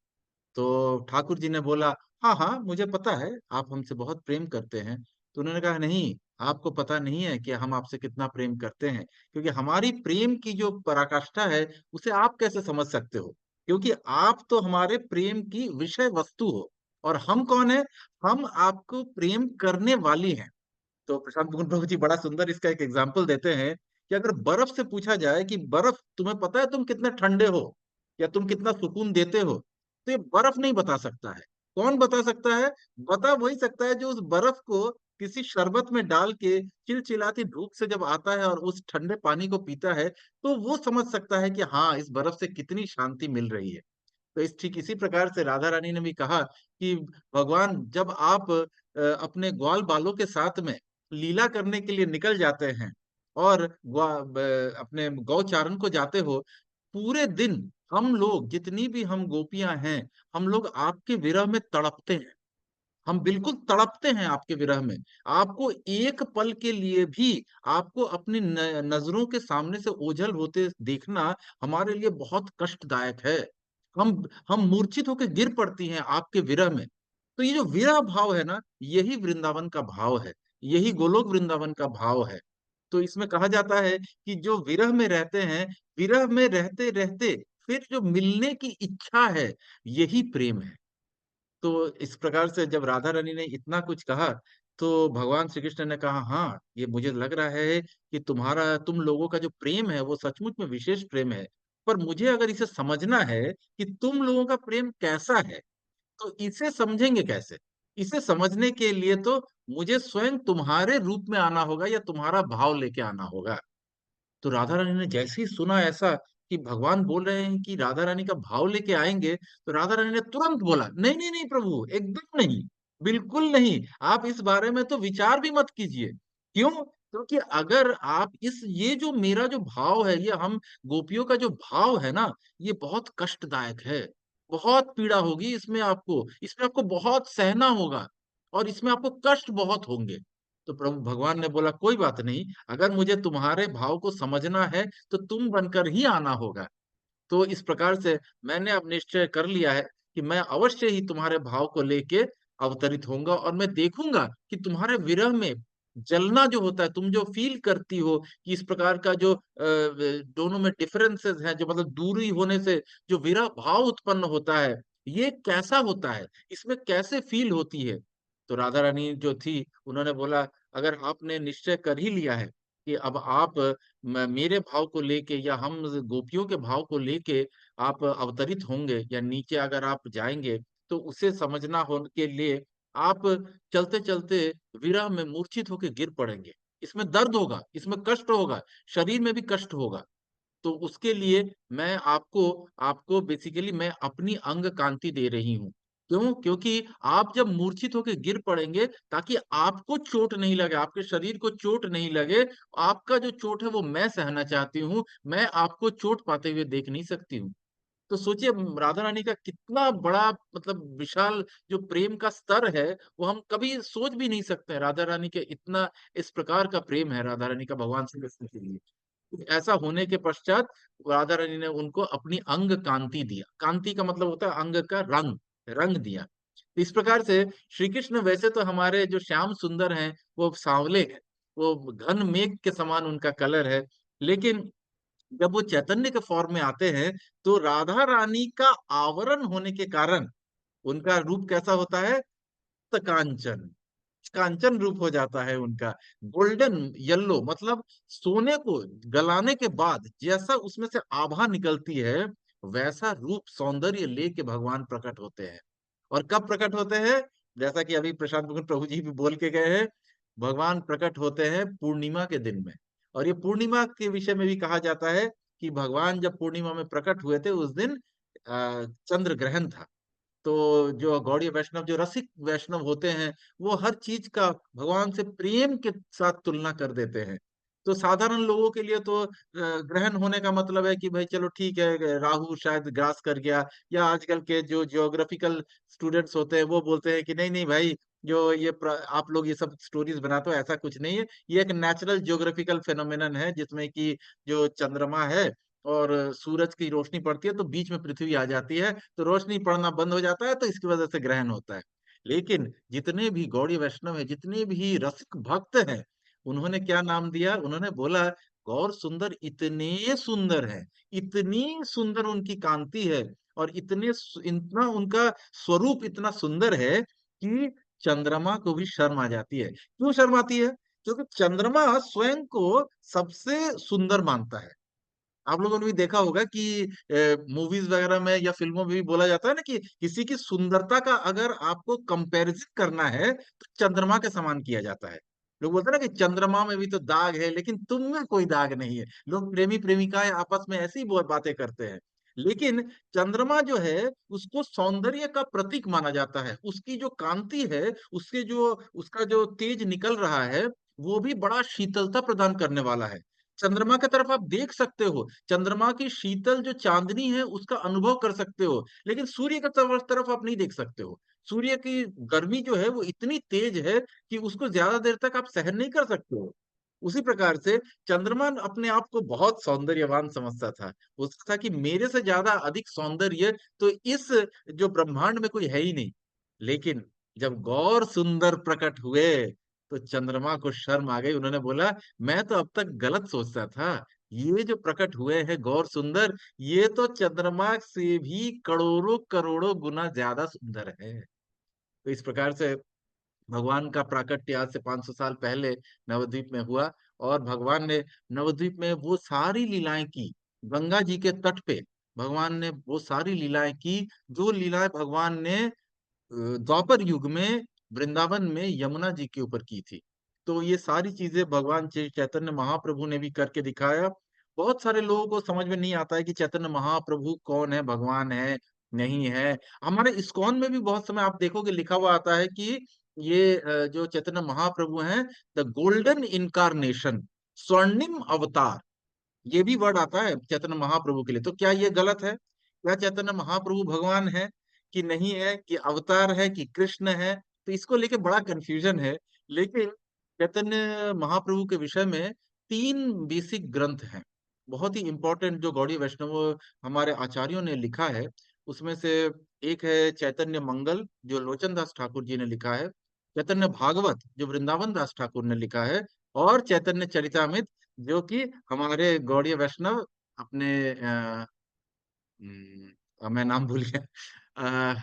S2: तो ठाकुर जी ने बोला, हाँ हाँ मुझे पता है, आप हमसे बहुत प्रेम करते हैं। तो उन्होंने कहा, नहीं, आपको पता नहीं है कि हम आपसे कितना प्रेम करते हैं, क्योंकि हमारी प्रेम की जो पराकाष्ठा है उसे आप कैसे समझ सकते हो, क्योंकि आप तो हमारे प्रेम की विषय वस्तु हो, और हम कौन है? हम आपको प्रेम करने वाली हैं। तो प्रशांत मुकुंद प्रभु जी बड़ा सुंदर इसका एक एग्जाम्पल देते हैं कि अगर बर्फ से पूछा जाए कि बर्फ, तुम्हें पता है तुम कितने ठंडे हो या तुम कितना सुकून देते हो, तो ये बर्फ नहीं बता सकता है। कौन बता सकता है? बता वही सकता है जो उस बर्फ को किसी शरबत में डाल के चिलचिलाती धूप से जब आता है और उस ठंडे पानी को पीता है, तो वो समझ सकता है कि हाँ, इस बर्फ से कितनी शांति मिल रही है। तो ठीक इसी प्रकार से राधा रानी ने भी कहा कि भगवान, जब आप अपने ग्वाल बालों के साथ में लीला करने के लिए निकल जाते हैं और अपने गौचारण को जाते हो, पूरे दिन हम लोग, जितनी भी हम गोपियां हैं, हम लोग आपके विरह में तड़पते हैं। हम बिल्कुल तड़पते हैं आपके विरह में। आपको एक पल के लिए भी, आपको अपनी नजरों के सामने से ओझल होते देखना हमारे लिए बहुत कष्टदायक है। हम मूर्छित होकर गिर पड़ती हैं आपके विरह में। तो ये जो विरह भाव है ना, यही वृंदावन का भाव है, यही गोलोक वृंदावन का भाव है। तो इसमें कहा जाता है कि जो विरह में रहते हैं, विरह में रहते रहते फिर जो मिलने की इच्छा है, यही प्रेम है। तो इस प्रकार से जब राधा रानी ने इतना कुछ कहा, तो भगवान श्री कृष्ण ने कहा, हाँ, ये मुझे लग रहा है कि तुम लोगों का जो प्रेम है वो सचमुच में विशेष प्रेम है। पर मुझे अगर इसे समझना है कि तुम लोगों का प्रेम कैसा है, तो इसे समझेंगे कैसे? इसे समझने के लिए तो मुझे स्वयं तुम्हारे रूप में आना होगा या तुम्हारा भाव लेके आना होगा। तो राधा रानी ने जैसे ही सुना ऐसा कि भगवान बोल रहे हैं कि राधा रानी का भाव लेके आएंगे, तो राधा रानी ने तुरंत बोला, नहीं नहीं नहीं प्रभु, एकदम नहीं, बिल्कुल नहीं, आप इस बारे में तो विचार भी मत कीजिए। क्यों? क्योंकि अगर आप इस ये जो मेरा जो भाव है, ये हम गोपियों का जो भाव है ना, ये बहुत कष्टदायक है, बहुत पीड़ा होगी इसमें आपको बहुत सहना होगा और इसमें आपको कष्ट बहुत होंगे। तो प्रभु भगवान ने बोला, कोई बात नहीं, अगर मुझे तुम्हारे भाव को समझना है तो तुम बनकर ही आना होगा। तो इस प्रकार से मैंने अब निश्चय कर लिया है कि मैं अवश्य ही तुम्हारे भाव को लेके अवतरित होऊंगा और मैं देखूंगा कि तुम्हारे विरह में जलना जो होता है, तुम जो फील करती हो कि इस प्रकार का जो दोनों में डिफरेंसेस हैं, जो मतलब दूरी होने से जो विरह भाव उत्पन्न होता है, ये कैसा होता है, इसमें कैसे फील होती है। तो राधा रानी जो थी, उन्होंने बोला, अगर आपने निश्चय कर ही लिया है कि अब आप मेरे भाव को लेके या हम गोपियों के भाव को लेके आप अवतरित होंगे या नीचे अगर आप जाएंगे, तो उसे समझना हो के लिए आप चलते चलते विरह में मूर्छित होकर गिर पड़ेंगे। इसमें दर्द होगा, इसमें कष्ट होगा, शरीर में भी कष्ट होगा। तो उसके लिए मैं आपको आपको बेसिकली मैं अपनी अंग कांति दे रही हूँ। क्यों? क्योंकि आप जब मूर्छित होकर गिर पड़ेंगे, ताकि आपको चोट नहीं लगे, आपके शरीर को चोट नहीं लगे, आपका जो चोट है वो मैं सहना चाहती हूँ, मैं आपको चोट पाते हुए देख नहीं सकती हूँ। तो सोचिए राधा रानी का कितना बड़ा मतलब विशाल जो प्रेम का स्तर है, वो हम कभी सोच भी नहीं सकते। राधा रानी के इतना इस प्रकार का प्रेम है राधा रानी का भगवान श्री कृष्ण के लिए। ऐसा होने के पश्चात राधा रानी ने उनको अपनी अंग कांति दिया। कांति का मतलब होता है अंग का रंग, रंग दिया। तो इस प्रकार से श्री कृष्ण वैसे तो हमारे जो श्याम सुंदर हैं, वो सांवले हैं, वो घन मेघ के समान उनका कलर है। लेकिन जब वो चैतन्य के फॉर्म में आते हैं, तो राधा रानी का आवरण होने के कारण उनका रूप कैसा होता है? कांचन, कांचन रूप हो जाता है उनका, गोल्डन येलो, मतलब सोने को गलाने के बाद जैसा उसमें से आभा निकलती है, वैसा रूप सौंदर्य लेके भगवान प्रकट होते हैं। और कब प्रकट होते हैं? जैसा कि अभी प्रशांत मुकुंद प्रभु जी भी बोल के गए हैं, भगवान प्रकट होते हैं पूर्णिमा के दिन में। और ये पूर्णिमा के विषय में भी कहा जाता है कि भगवान जब पूर्णिमा में प्रकट हुए थे, उस दिन चंद्र ग्रहण था। तो जो गौड़ीय वैष्णव, जो रसिक वैष्णव होते हैं, वो हर चीज का भगवान से प्रेम के साथ तुलना कर देते हैं। तो साधारण लोगों के लिए तो ग्रहण होने का मतलब है कि भाई चलो ठीक है, राहु शायद ग्रास कर गया, या आजकल के जो जियोग्राफिकल स्टूडेंट्स होते हैं वो बोलते हैं कि नहीं नहीं भाई, जो आप लोग ये सब स्टोरीज बनाते हो, ऐसा कुछ नहीं है, ये एक नेचुरल जियोग्राफिकल फेनोमेनन है, जिसमें कि जो चंद्रमा है और सूरज की रोशनी पड़ती है तो बीच में पृथ्वी आ जाती है, तो रोशनी पड़ना बंद हो जाता है, तो इसकी वजह से ग्रहण होता है। लेकिन जितने भी गौड़ी वैष्णव है, जितने भी रसिक भक्त हैं, उन्होंने क्या नाम दिया? उन्होंने बोला, गौर सुंदर इतने सुंदर है, इतनी सुंदर उनकी कांति है, और इतना उनका स्वरूप इतना सुंदर है कि चंद्रमा को भी शर्म आ जाती है। क्यों शर्म आती है? क्योंकि चंद्रमा स्वयं को सबसे सुंदर मानता है। आप लोगों ने भी देखा होगा कि मूवीज वगैरह में या फिल्मों में भी बोला जाता है ना कि किसी की सुंदरता का अगर आपको कंपैरिजन करना है, तो चंद्रमा के समान किया जाता है। लोग बोलते हैं ना कि चंद्रमा में भी तो दाग है, लेकिन तुम में कोई दाग नहीं है। लोग प्रेमी प्रेमिकाएं आपस में ऐसी बातें करते हैं। लेकिन चंद्रमा जो है, उसको सौंदर्य का प्रतीक माना जाता है। उसकी जो कांति है, उसका जो तेज निकल रहा है, वो भी बड़ा शीतलता प्रदान करने वाला है। चंद्रमा की तरफ आप देख सकते हो, चंद्रमा की शीतल जो चांदनी है उसका अनुभव कर सकते हो, लेकिन सूर्य की तरफ आप नहीं देख सकते हो। सूर्य की गर्मी जो है वो इतनी तेज है कि उसको ज्यादा देर तक आप सहन नहीं कर सकते हो। उसी प्रकार से चंद्रमा अपने आप को बहुत सौंदर्यवान समझता था। वो सोचता था कि मेरे से ज्यादा अधिक सौंदर्य तो इस जो ब्रह्मांड में कोई है ही नहीं। लेकिन जब गौर सुंदर प्रकट हुए, तो चंद्रमा को शर्म आ गई, उन्होंने बोला मैं तो अब तक गलत सोचता था, ये जो प्रकट हुए हैं गौर सुंदर, ये तो चंद्रमा से भी करोड़ों करोड़ों गुना ज्यादा सुंदर है। तो इस प्रकार से भगवान का प्राकट्य आज से 500 साल पहले नवद्वीप में हुआ, और भगवान ने नवद्वीप में वो सारी लीलाएं की, गंगा जी के तट पे भगवान ने वो सारी लीलाएं की, जो लीलाएं भगवान ने द्वापर युग में वृंदावन में यमुना जी के ऊपर की थी। तो ये सारी चीजें भगवान श्री चैतन्य महाप्रभु ने भी करके दिखाया। बहुत सारे लोगों को समझ में नहीं आता है कि चैतन्य महाप्रभु कौन है, भगवान है नहीं है। हमारे इस्कॉन में भी बहुत समय आप देखोगे लिखा हुआ आता है कि ये जो चैतन्य महाप्रभु हैं, द गोल्डन इनकारनेशन, स्वर्णिम अवतार, ये भी वर्ड आता है चैतन्य महाप्रभु के लिए। तो क्या ये गलत है? क्या चैतन्य महाप्रभु भगवान है कि नहीं है, कि अवतार है कि कृष्ण है? तो इसको लेके बड़ा कंफ्यूजन है। लेकिन चैतन्य महाप्रभु के विषय में 3 बेसिक ग्रंथ हैं, बहुत ही इंपॉर्टेंट, जो गौड़ीय वैष्णव हमारे आचार्यों ने लिखा है। उसमें से एक है चैतन्य मंगल, जो लोचन दास ठाकुर जी ने लिखा है, चैतन्य भागवत जो वृंदावन दास ठाकुर ने लिखा है, और चैतन्य चरितामृत जो कि हमारे गौड़ीय वैष्णव अपने मैं नाम भूल गया।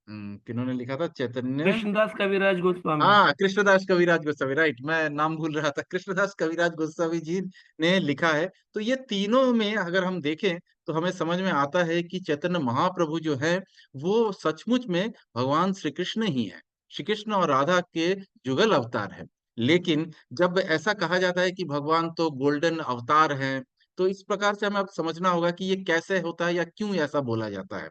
S2: किन्होंने लिखा था? चैतन्य,
S3: कृष्णदास कविराज गोस्वामी।
S2: हाँ, कृष्णदास कविराज गोस्वामी, राइट, मैं नाम भूल रहा था, कृष्णदास कविराज गोस्वामी जी ने लिखा है। तो ये तीनों में अगर हम देखें तो हमें समझ में आता है कि चैतन्य महाप्रभु जो है वो सचमुच में भगवान श्री कृष्ण ही है, श्री कृष्ण और राधा के जुगल अवतार है। लेकिन जब ऐसा कहा जाता है कि भगवान तो गोल्डन अवतार हैं, तो इस प्रकार से हमें अब समझना होगा कि ये कैसे होता है या क्यों ऐसा बोला जाता है।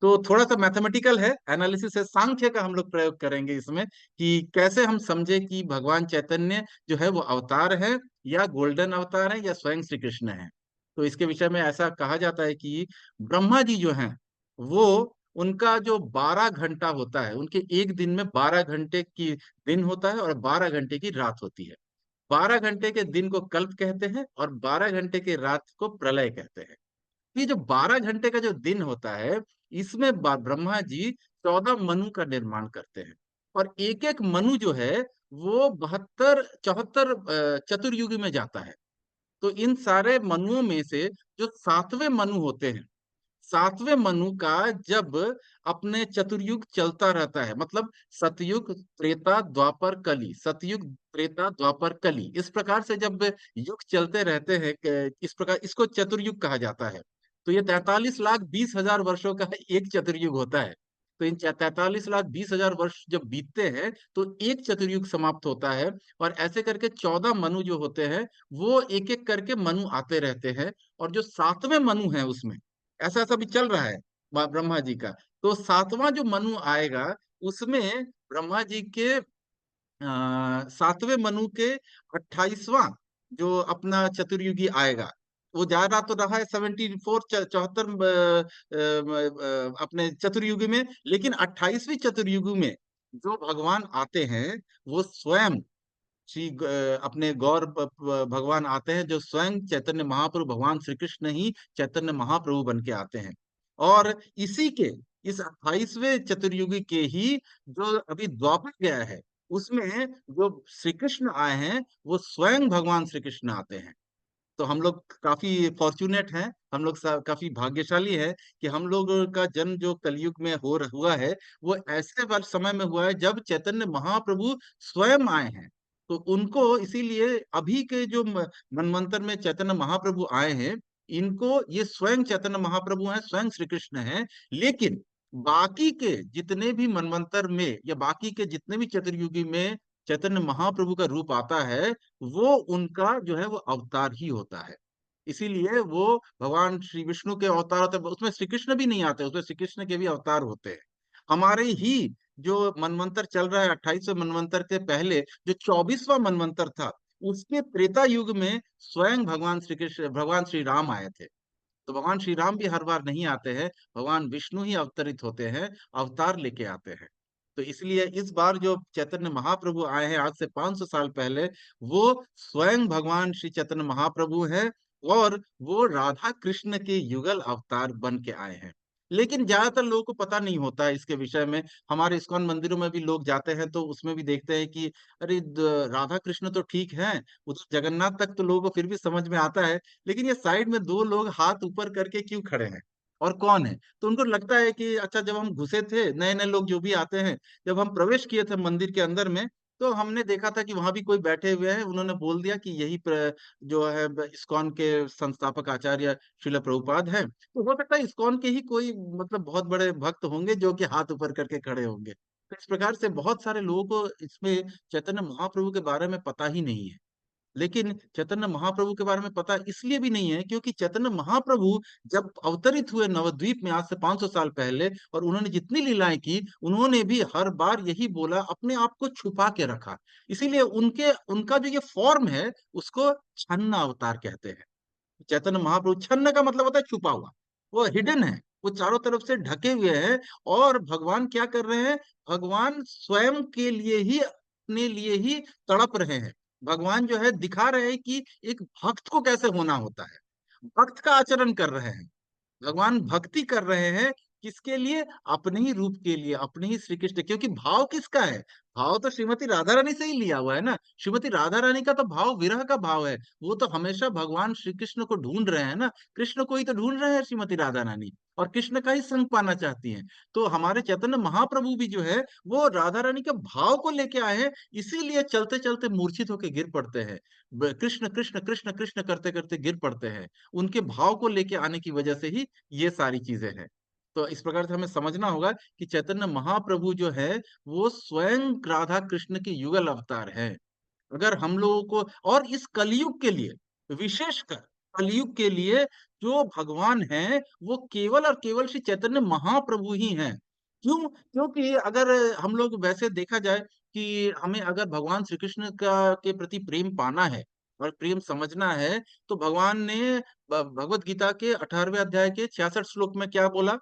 S2: तो थोड़ा सा मैथमेटिकल है, एनालिसिस है, सांख्य का हम लोग प्रयोग करेंगे इसमें, कि कैसे हम समझे कि भगवान चैतन्य जो है वो अवतार है, या गोल्डन अवतार है, या स्वयं श्री कृष्ण है। तो इसके विषय में ऐसा कहा जाता है कि ब्रह्मा जी जो हैं वो, उनका जो 12 घंटा होता है, उनके एक दिन में 12 घंटे की दिन होता है और 12 घंटे की रात होती है। 12 घंटे के दिन को कल्प कहते हैं और 12 घंटे के रात को प्रलय कहते हैं। ये जो 12 घंटे का जो दिन होता है, इसमें ब्रह्मा जी 14 मनु का निर्माण करते हैं, और एक एक मनु जो है वो 72 74 चतुर्युगी में जाता है। तो इन सारे मनुओं में से जो 7वें मनु होते हैं, 7वें मनु का जब अपने चतुर्युग चलता रहता है, मतलब सतयुग त्रेता द्वापर कली, सतयुग त्रेता द्वापर कली, इस प्रकार से जब युग चलते रहते हैं, इस प्रकार इसको चतुर्युग कहा जाता है। तो ये 43,20,000 वर्षों का एक चतुर्युग होता है। तो इन 43,20,000 वर्ष जब बीतते हैं तो एक चतुर्युग समाप्त होता है, और ऐसे करके 14 मनु जो होते हैं वो एक एक करके मनु आते रहते हैं। और जो 7वें मनु है उसमें ऐसा ऐसा भी चल रहा है ब्रह्मा जी का। तो 7वां जो मनु आएगा उसमें ब्रह्मा जी के 7वें मनु के 28वां जो अपना चतुर्युगी आएगा, वो जा रहा तो रहा है 74 74 अपने चतुर्युगी में, लेकिन 28वीं चतुर्युगी में जो भगवान आते हैं वो स्वयं अपने भगवान आते हैं, जो स्वयं चैतन्य महाप्रभु भगवान श्री कृष्ण ही चैतन्य महाप्रभु बन के आते हैं। और इसी के इस 28वें चतुर्युगी के ही जो अभी द्वापर गया है उसमें जो श्री कृष्ण आए हैं वो स्वयं भगवान श्री कृष्ण आते हैं। तो हम लोग काफी फॉर्चुनेट हैं, हम लोग काफी भाग्यशाली हैं कि हम लोग का जन्म जो कलयुग में हुआ है वो ऐसे वर्ष समय में हुआ है जब चैतन्य महाप्रभु स्वयं आए हैं। तो उनको इसीलिए अभी के जो मनवंतर में चैतन्य महाप्रभु आए हैं, इनको ये स्वयं चैतन्य महाप्रभु हैं, स्वयं श्री कृष्ण हैं। लेकिन बाकी के जितने भी मनवंतर में या बाकी के जितने भी चतुर्युगी में चैतन्य महाप्रभु का रूप आता है, वो उनका जो है वो अवतार ही होता है। इसीलिए वो भगवान श्री विष्णु के अवतार होते हैं, उसमें श्री कृष्ण भी नहीं आते, उसमें श्री कृष्ण के भी अवतार होते हैं। हमारे ही जो मनवंतर चल रहा है 28वें मनवंतर के पहले जो 24वां मनवंतर था, उसके त्रेता युग में स्वयं भगवान श्री कृष्ण भगवान श्री राम आए थे। तो भगवान श्री राम भी हर बार नहीं आते हैं, भगवान विष्णु ही अवतरित होते हैं, अवतार लेके आते हैं। तो इसलिए इस बार जो चैतन्य महाप्रभु आए हैं आज से 500 साल पहले, वो स्वयं भगवान श्री चैतन्य महाप्रभु हैं, और वो राधा कृष्ण के युगल अवतार बन के आए हैं। लेकिन ज्यादातर लोगों को पता नहीं होता है इसके विषय में। हमारे इस्कॉन मंदिरों में भी लोग जाते हैं तो उसमें भी देखते हैं कि अरे राधा कृष्ण तो ठीक है, उधर जगन्नाथ तक तो लोगों को फिर भी समझ में आता है, लेकिन ये साइड में दो लोग हाथ ऊपर करके क्यों खड़े हैं और कौन है? तो उनको लगता है कि अच्छा, जब हम घुसे थे, नए नए लोग जो भी आते हैं, जब हम प्रवेश किए थे मंदिर के अंदर में, तो हमने देखा था कि वहां भी कोई बैठे हुए हैं, उन्होंने बोल दिया कि यही जो है इस्कॉन के संस्थापक आचार्य श्रील प्रभुपाद है। तो हो सकता है इस्कॉन के ही कोई मतलब बहुत बड़े भक्त होंगे जो कि हाथ ऊपर करके खड़े होंगे। तो इस प्रकार से बहुत सारे लोगों को इसमें चैतन्य महाप्रभु के बारे में पता ही नहीं है। लेकिन चैतन्य महाप्रभु के बारे में पता इसलिए भी नहीं है क्योंकि चैतन्य महाप्रभु जब अवतरित हुए नवद्वीप में आज से 500 साल पहले, और उन्होंने जितनी लीलाएं की, उन्होंने भी हर बार यही बोला, अपने आप को छुपा के रखा। इसीलिए उनके उनका जो ये फॉर्म है उसको छन्न अवतार कहते हैं। चैतन्य महाप्रभु, छन्न का मतलब होता है छुपा हुआ, वो हिडन है, वो चारों तरफ से ढके हुए हैं। और भगवान क्या कर रहे हैं? भगवान स्वयं के लिए ही, अपने लिए ही तड़प रहे हैं। भगवान जो है दिखा रहे हैं कि एक भक्त को कैसे होना होता है, भक्त का आचरण कर रहे हैं। भगवान भक्ति कर रहे हैं, किसके लिए? अपने ही रूप के लिए, अपने ही श्री कृष्ण, क्योंकि भाव किसका है? भाव तो श्रीमती राधा रानी से ही लिया हुआ है ना। श्रीमती राधा रानी का तो भाव विरह का भाव है। वो तो हमेशा भगवान श्री कृष्ण को ढूंढ रहे हैं ना, कृष्ण को ही तो ढूंढ रहे हैं श्रीमती राधा रानी, और कृष्ण का ही संग पाना चाहती हैं। तो हमारे चैतन्य महाप्रभु भी जो है वो राधा रानी के भाव को लेके आए हैं, इसीलिए चलते चलते मूर्छित होकर गिर पड़ते हैं, कृष्ण कृष्ण कृष्ण कृष्ण करते करते गिर पड़ते हैं। उनके भाव को लेके आने की वजह से ही ये सारी चीजें हैं। तो इस प्रकार से हमें समझना होगा कि चैतन्य महाप्रभु जो है वो स्वयं राधा कृष्ण के युगल अवतार है। अगर हम लोगों को, और इस कलयुग के लिए, विशेषकर कलयुग के लिए जो भगवान हैं वो केवल और केवल श्री चैतन्य महाप्रभु ही हैं। क्यों? क्योंकि अगर हम लोग वैसे देखा जाए कि हमें अगर भगवान श्री कृष्ण का के प्रति प्रेम पाना है और प्रेम समझना है, तो भगवान ने भगवत गीता के 18वें अध्याय के 66 श्लोक में क्या बोला?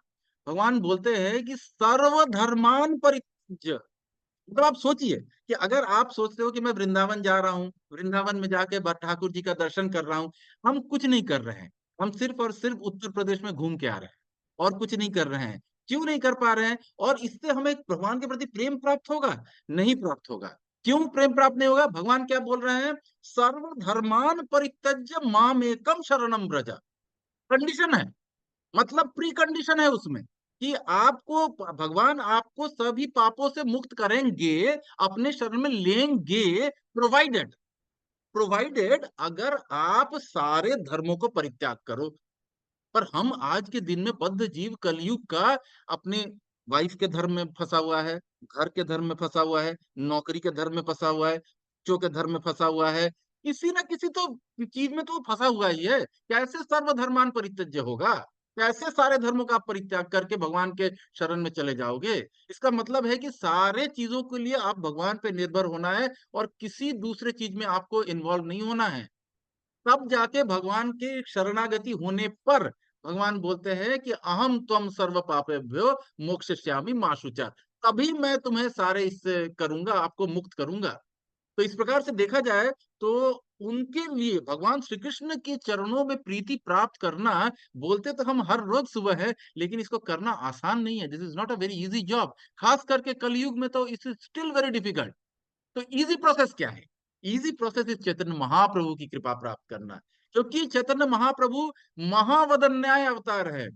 S2: भगवान बोलते हैं कि सर्वधर्मान परित्यज्य। मतलब आप सोचिए कि अगर आप सोचते हो कि मैं वृंदावन जा रहा हूँ, वृंदावन में जाके ठाकुर जी का दर्शन कर रहा हूँ, हम कुछ नहीं कर रहे हैं, हम सिर्फ और सिर्फ उत्तर प्रदेश में घूम के आ रहे हैं और कुछ नहीं कर रहे हैं। क्यों नहीं कर पा रहे हैं? और इससे हमें भगवान के प्रति प्रेम प्राप्त होगा? नहीं प्राप्त होगा। क्यों प्रेम प्राप्त नहीं होगा? भगवान क्या बोल रहे हैं? सर्वधर्मान परित्यज्य माम एकम शरणम व्रज। कंडीशन है, मतलब प्री कंडीशन है उसमें कि आपको भगवान आपको सभी पापों से मुक्त करेंगे, अपने शरण में लेंगे, प्रोवाइडेड, प्रोवाइडेड अगर आप सारे धर्मों को परित्याग करो। पर हम आज के दिन में बद्ध जीव कलयुग का अपने वाइफ के धर्म में फंसा हुआ है, घर के धर्म में फंसा हुआ है, नौकरी के धर्म में फंसा हुआ है, बच्चों के धर्म में फंसा हुआ है, किसी ना किसी तो चीज में तो वो फंसा हुआ ही है। कैसे सर्वधर्मान परित्यज्य होगा? कैसे सारे धर्मों का आप परित्याग करके भगवान के शरण में चले जाओगे? इसका मतलब है कि सारे चीजों के लिए आप भगवान पे निर्भर होना है और किसी दूसरे चीज में आपको इन्वॉल्व नहीं होना है। तब जाके भगवान के शरणागति होने पर भगवान बोलते हैं कि अहम त्वम सर्व पापेभ्यो मोक्षयिष्यामि मा शुचः। तभी मैं तुम्हें सारे इससे करूंगा, आपको मुक्त करूंगा। तो इस प्रकार से देखा जाए तो उनके लिए भगवान श्री कृष्ण के चरणों में प्रीति प्राप्त करना, बोलते तो हम हर रोज सुबह है, लेकिन इसको करना आसान नहीं है। This is not a very easy job. खास करके कलयुग में तो इट्स स्टिल वेरी डिफिकल्ट। तो इजी प्रोसेस क्या है? Easy process is Chaitanya Mahaprabhu की कृपा प्राप्त करना, क्योंकि चैतन्य महाप्रभु महावदन्याय अवतार है,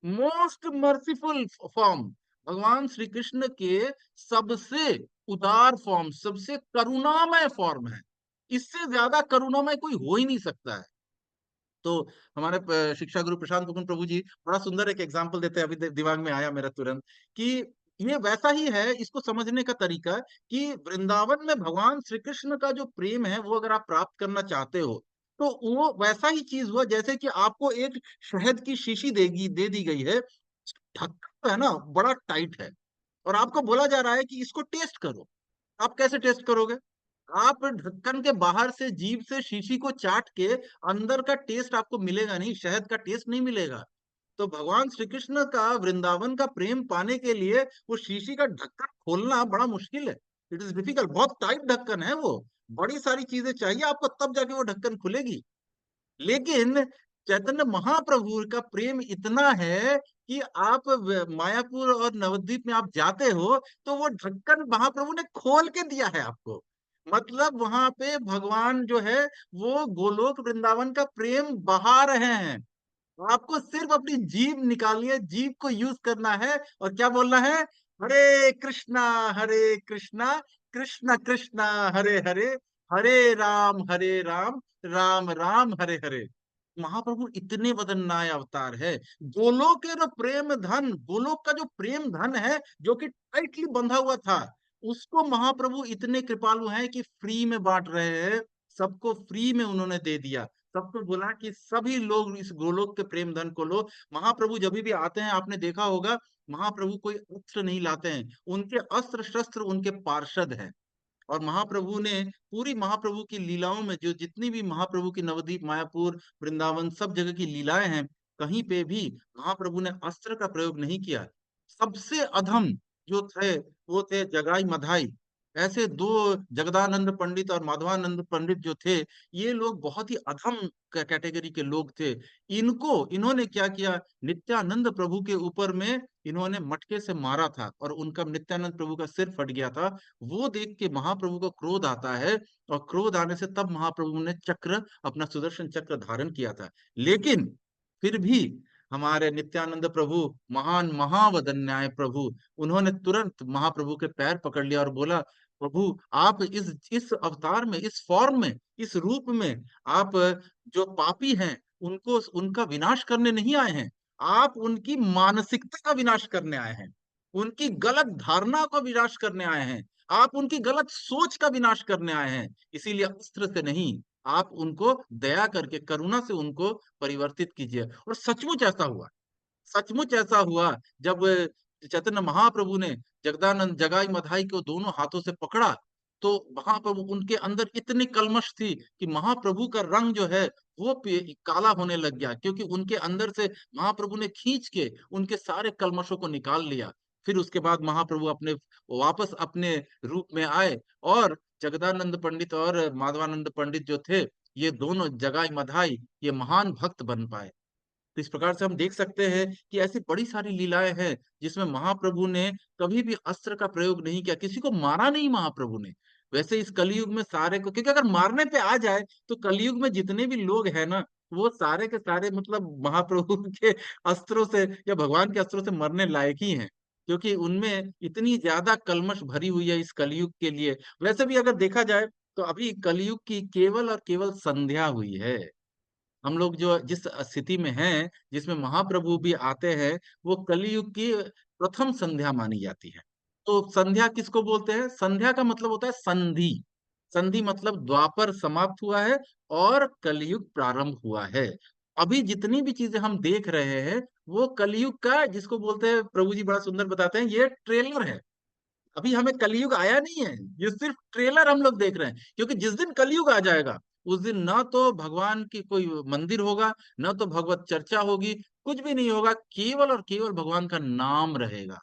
S2: मोस्ट मर्सीफुल फॉर्म, भगवान श्री कृष्ण के सबसे उदार फॉर्म, सबसे करुणामय फॉर्म है। इससे ज्यादा करुणामय कोई हो ही नहीं सकता है। तो हमारे शिक्षा गुरु प्रशांत मुकुंद प्रभु जी बड़ा सुंदर एक एग्जाम्पल देते हैं, अभी दिमाग में आया मेरा तुरंत, कि ये वैसा ही है इसको समझने का तरीका, कि वृंदावन में भगवान श्री कृष्ण का जो प्रेम है वो अगर आप प्राप्त करना चाहते हो, तो वो वैसा ही चीज हुआ जैसे कि आपको एक शहद की शीशी दे दी गई है, ढक्कन है ना बड़ा टाइट है, और आपको बोला जा रहा है कि इसको टेस्ट करो। आप कैसे टेस्ट करोगे? आप ढक्कन के बाहर से जीभ से शीशी को चाट के अंदर का टेस्ट आपको मिलेगा नहीं, शहद का टेस्ट नहीं मिलेगा। तो भगवान श्री कृष्ण का वृंदावन का प्रेम पाने के लिए वो शीशी का ढक्कन खोलना बड़ा मुश्किल है। इट इज डिफिकल्ट, बहुत टाइट ढक्कन है वो, बड़ी सारी चीजें चाहिए आपको तब जाके वो ढक्कन खुलेगी। लेकिन चैतन्य महाप्रभु का प्रेम इतना है कि आप मायापुर और नवद्वीप में आप जाते हो तो वो ढक्कन महाप्रभु ने खोल के दिया है आपको। मतलब वहां पे भगवान जो है वो गोलोक वृंदावन का प्रेम बहा रहे हैं। आपको सिर्फ अपनी जीभ निकालनी है, जीभ को यूज करना है और क्या बोलना है, हरे कृष्णा कृष्ण कृष्ण हरे हरे, हरे राम राम राम हरे हरे। महाप्रभु इतने वदन्नाय अवतार है। गोलोक के जो प्रेम धन, गोलोक का जो प्रेम धन है जो कि टाइटली बंधा हुआ था, उसको महाप्रभु इतने कृपालु हैं कि फ्री में बांट रहे हैं। सबको फ्री में उन्होंने दे दिया। सबको बोला कि सभी लोग इस गोलोक के प्रेम धन को लो। महाप्रभु जब भी आते हैं आपने देखा होगा, महाप्रभु कोई अस्त्र नहीं लाते हैं, उनके अस्त्र शस्त्र उनके पार्षद हैं। और महाप्रभु ने पूरी महाप्रभु की लीलाओं में जो जितनी भी महाप्रभु की नवद्वीप मायापुर वृंदावन सब जगह की लीलाएं हैं, कहीं पे भी महाप्रभु ने अस्त्र का प्रयोग नहीं किया। सबसे अधम जो थे वो थे जगाई मधाई। ऐसे दो, जगदानंद पंडित और माधवानंद पंडित जो थे, ये लोग बहुत ही अधम कैटेगरी के लोग थे। इनको इन्होंने क्या किया, नित्यानंद प्रभु के ऊपर में इन्होंने मटके से मारा था और उनका नित्यानंद प्रभु का सिर फट गया था। वो देख के महाप्रभु को क्रोध आता है और क्रोध आने से तब महाप्रभु ने चक्र, अपना सुदर्शन चक्र धारण किया था। लेकिन फिर भी हमारे नित्यानंद प्रभु, महान महावदन्याय प्रभु, उन्होंने तुरंत महाप्रभु के पैर पकड़ लिया और बोला, प्रभु आप इस अवतार में, इस फॉर्म में, इस रूप में आप जो पापी हैं उनको, उनका विनाश करने नहीं आए हैं, आप उनकी मानसिकता का विनाश करने आए हैं, उनकी गलत धारणा का विनाश करने आए हैं, आप उनकी गलत सोच का विनाश करने आए हैं। इसीलिए अस्त्र से नहीं, आप उनको दया करके करुणा से उनको परिवर्तित कीजिए। और सचमुच ऐसा हुआ। सचमुच ऐसा हुआ। जब चैतन्य महाप्रभु ने जगदानंद जगाई मधाई को दोनों हाथों से पकड़ा, तो महाप्रभु, उनके अंदर इतनी कलमश थी कि महाप्रभु का रंग जो है वो काला होने लग गया, क्योंकि उनके अंदर से महाप्रभु ने खींच के उनके सारे कलमशों को निकाल लिया। फिर उसके बाद महाप्रभु अपने वापस अपने रूप में आए और जगदानंद पंडित और माधवानंद पंडित जो थे, ये दोनों जगाई मधाई ये महान भक्त बन पाए। तो इस प्रकार से हम देख सकते हैं कि ऐसी बड़ी सारी लीलाएं हैं जिसमें महाप्रभु ने कभी भी अस्त्र का प्रयोग नहीं किया, किसी को मारा नहीं महाप्रभु ने। वैसे इस कलयुग में सारे को, क्योंकि अगर मारने पे आ जाए तो कलयुग में जितने भी लोग हैं ना, वो सारे के सारे मतलब महाप्रभु के अस्त्रों से या भगवान के अस्त्रों से मरने लायक ही हैं, क्योंकि उनमें इतनी ज्यादा कलमश भरी हुई है इस कलयुग के लिए। वैसे भी अगर देखा जाए तो अभी कलयुग की केवल और केवल संध्या हुई है। हम लोग जो जिस स्थिति में हैं, जिसमें महाप्रभु भी आते हैं, वो कलयुग की प्रथम संध्या मानी जाती है। तो संध्या किसको बोलते हैं? संध्या का मतलब होता है संधि। संधि मतलब द्वापर समाप्त हुआ है और कलयुग प्रारंभ हुआ है। अभी जितनी भी चीजें हम देख रहे हैं वो कलयुग का, जिसको बोलते हैं, प्रभु जी बड़ा सुंदर बताते हैं, ये ट्रेलर है। अभी हमें कलयुग आया नहीं है, ये सिर्फ ट्रेलर हम लोग देख रहे हैं। क्योंकि जिस दिन कलयुग आ जाएगा उस दिन ना तो भगवान की कोई मंदिर होगा, ना तो भगवत चर्चा होगी, कुछ भी नहीं होगा, केवल और केवल भगवान का नाम रहेगा।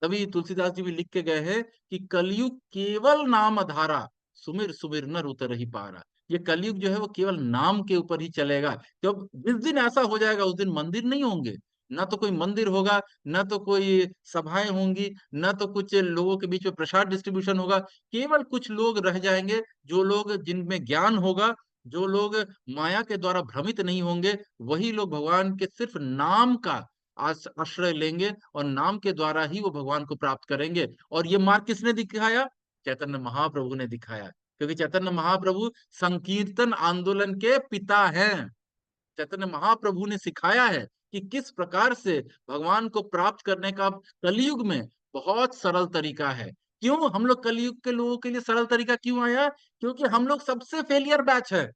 S2: तभी तुलसीदास जी भी लिख के गए हैं कि कलयुग केवल नाम धारा, सुमिर सुमिर नर उतर ही पारा। ये कलयुग जो है वो केवल नाम के ऊपर ही चलेगा। जब जिस दिन ऐसा हो जाएगा उस दिन मंदिर नहीं होंगे, ना तो कोई मंदिर होगा, ना तो कोई सभाएं होंगी, ना तो कुछ लोगों के बीच में प्रसाद डिस्ट्रीब्यूशन होगा। केवल कुछ लोग रह जाएंगे, जो लोग जिनमें ज्ञान होगा, जो लोग माया के द्वारा भ्रमित नहीं होंगे, वही लोग भगवान के सिर्फ नाम का आश्रय लेंगे और नाम के द्वारा ही वो भगवान को प्राप्त करेंगे। और ये मार्ग किसने दिखाया? चैतन्य महाप्रभु ने दिखाया। क्योंकि चैतन्य महाप्रभु संकीर्तन आंदोलन के पिता हैं। चैतन्य महाप्रभु ने सिखाया है कि किस प्रकार से भगवान को प्राप्त करने का कलयुग में बहुत सरल तरीका है। क्यों हम लोग कलयुग के लोगों के लिए सरल तरीका क्यों आया? क्योंकि हम लोग सबसे फेलियर बैच है।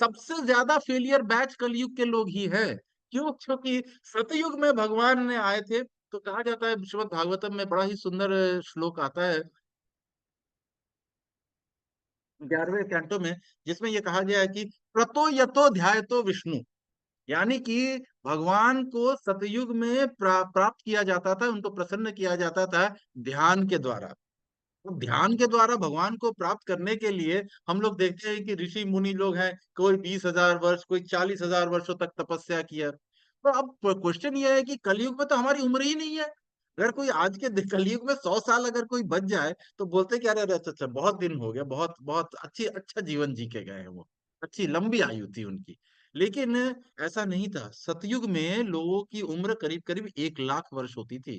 S2: सबसे ज्यादा फेलियर बैच कलयुग के लोग ही है। क्यों? क्योंकि सतयुग में भगवान ने आए थे, तो कहा जाता है श्रीमद् भागवतम में बड़ा ही सुंदर श्लोक आता है 11वें कैंटो में, जिसमें ये कहा गया है कि प्रतो यतो ध्यायतो विष्णु। यानी कि भगवान को सतयुग में प्राप्त किया जाता था, उनको प्रसन्न किया जाता था ध्यान के द्वारा। तो ध्यान के द्वारा भगवान को प्राप्त करने के लिए हम लोग देखते हैं कि ऋषि मुनि लोग हैं, कोई 20,000 वर्ष, कोई 40,000 वर्षों तक तपस्या किया। तो अब क्वेश्चन ये है कि कलयुग में तो हमारी उम्र ही नहीं है। अगर कोई आज के कलयुग में 100 साल अगर कोई बच जाए तो बोलते क्या, अरे अच्छा अच्छा, बहुत दिन हो गया, बहुत बहुत अच्छी अच्छा जीवन जी के गए हैं वो, अच्छी लंबी आयु थी उनकी। लेकिन ऐसा नहीं था। सतयुग में लोगों की उम्र करीब करीब 1 लाख वर्ष होती थी।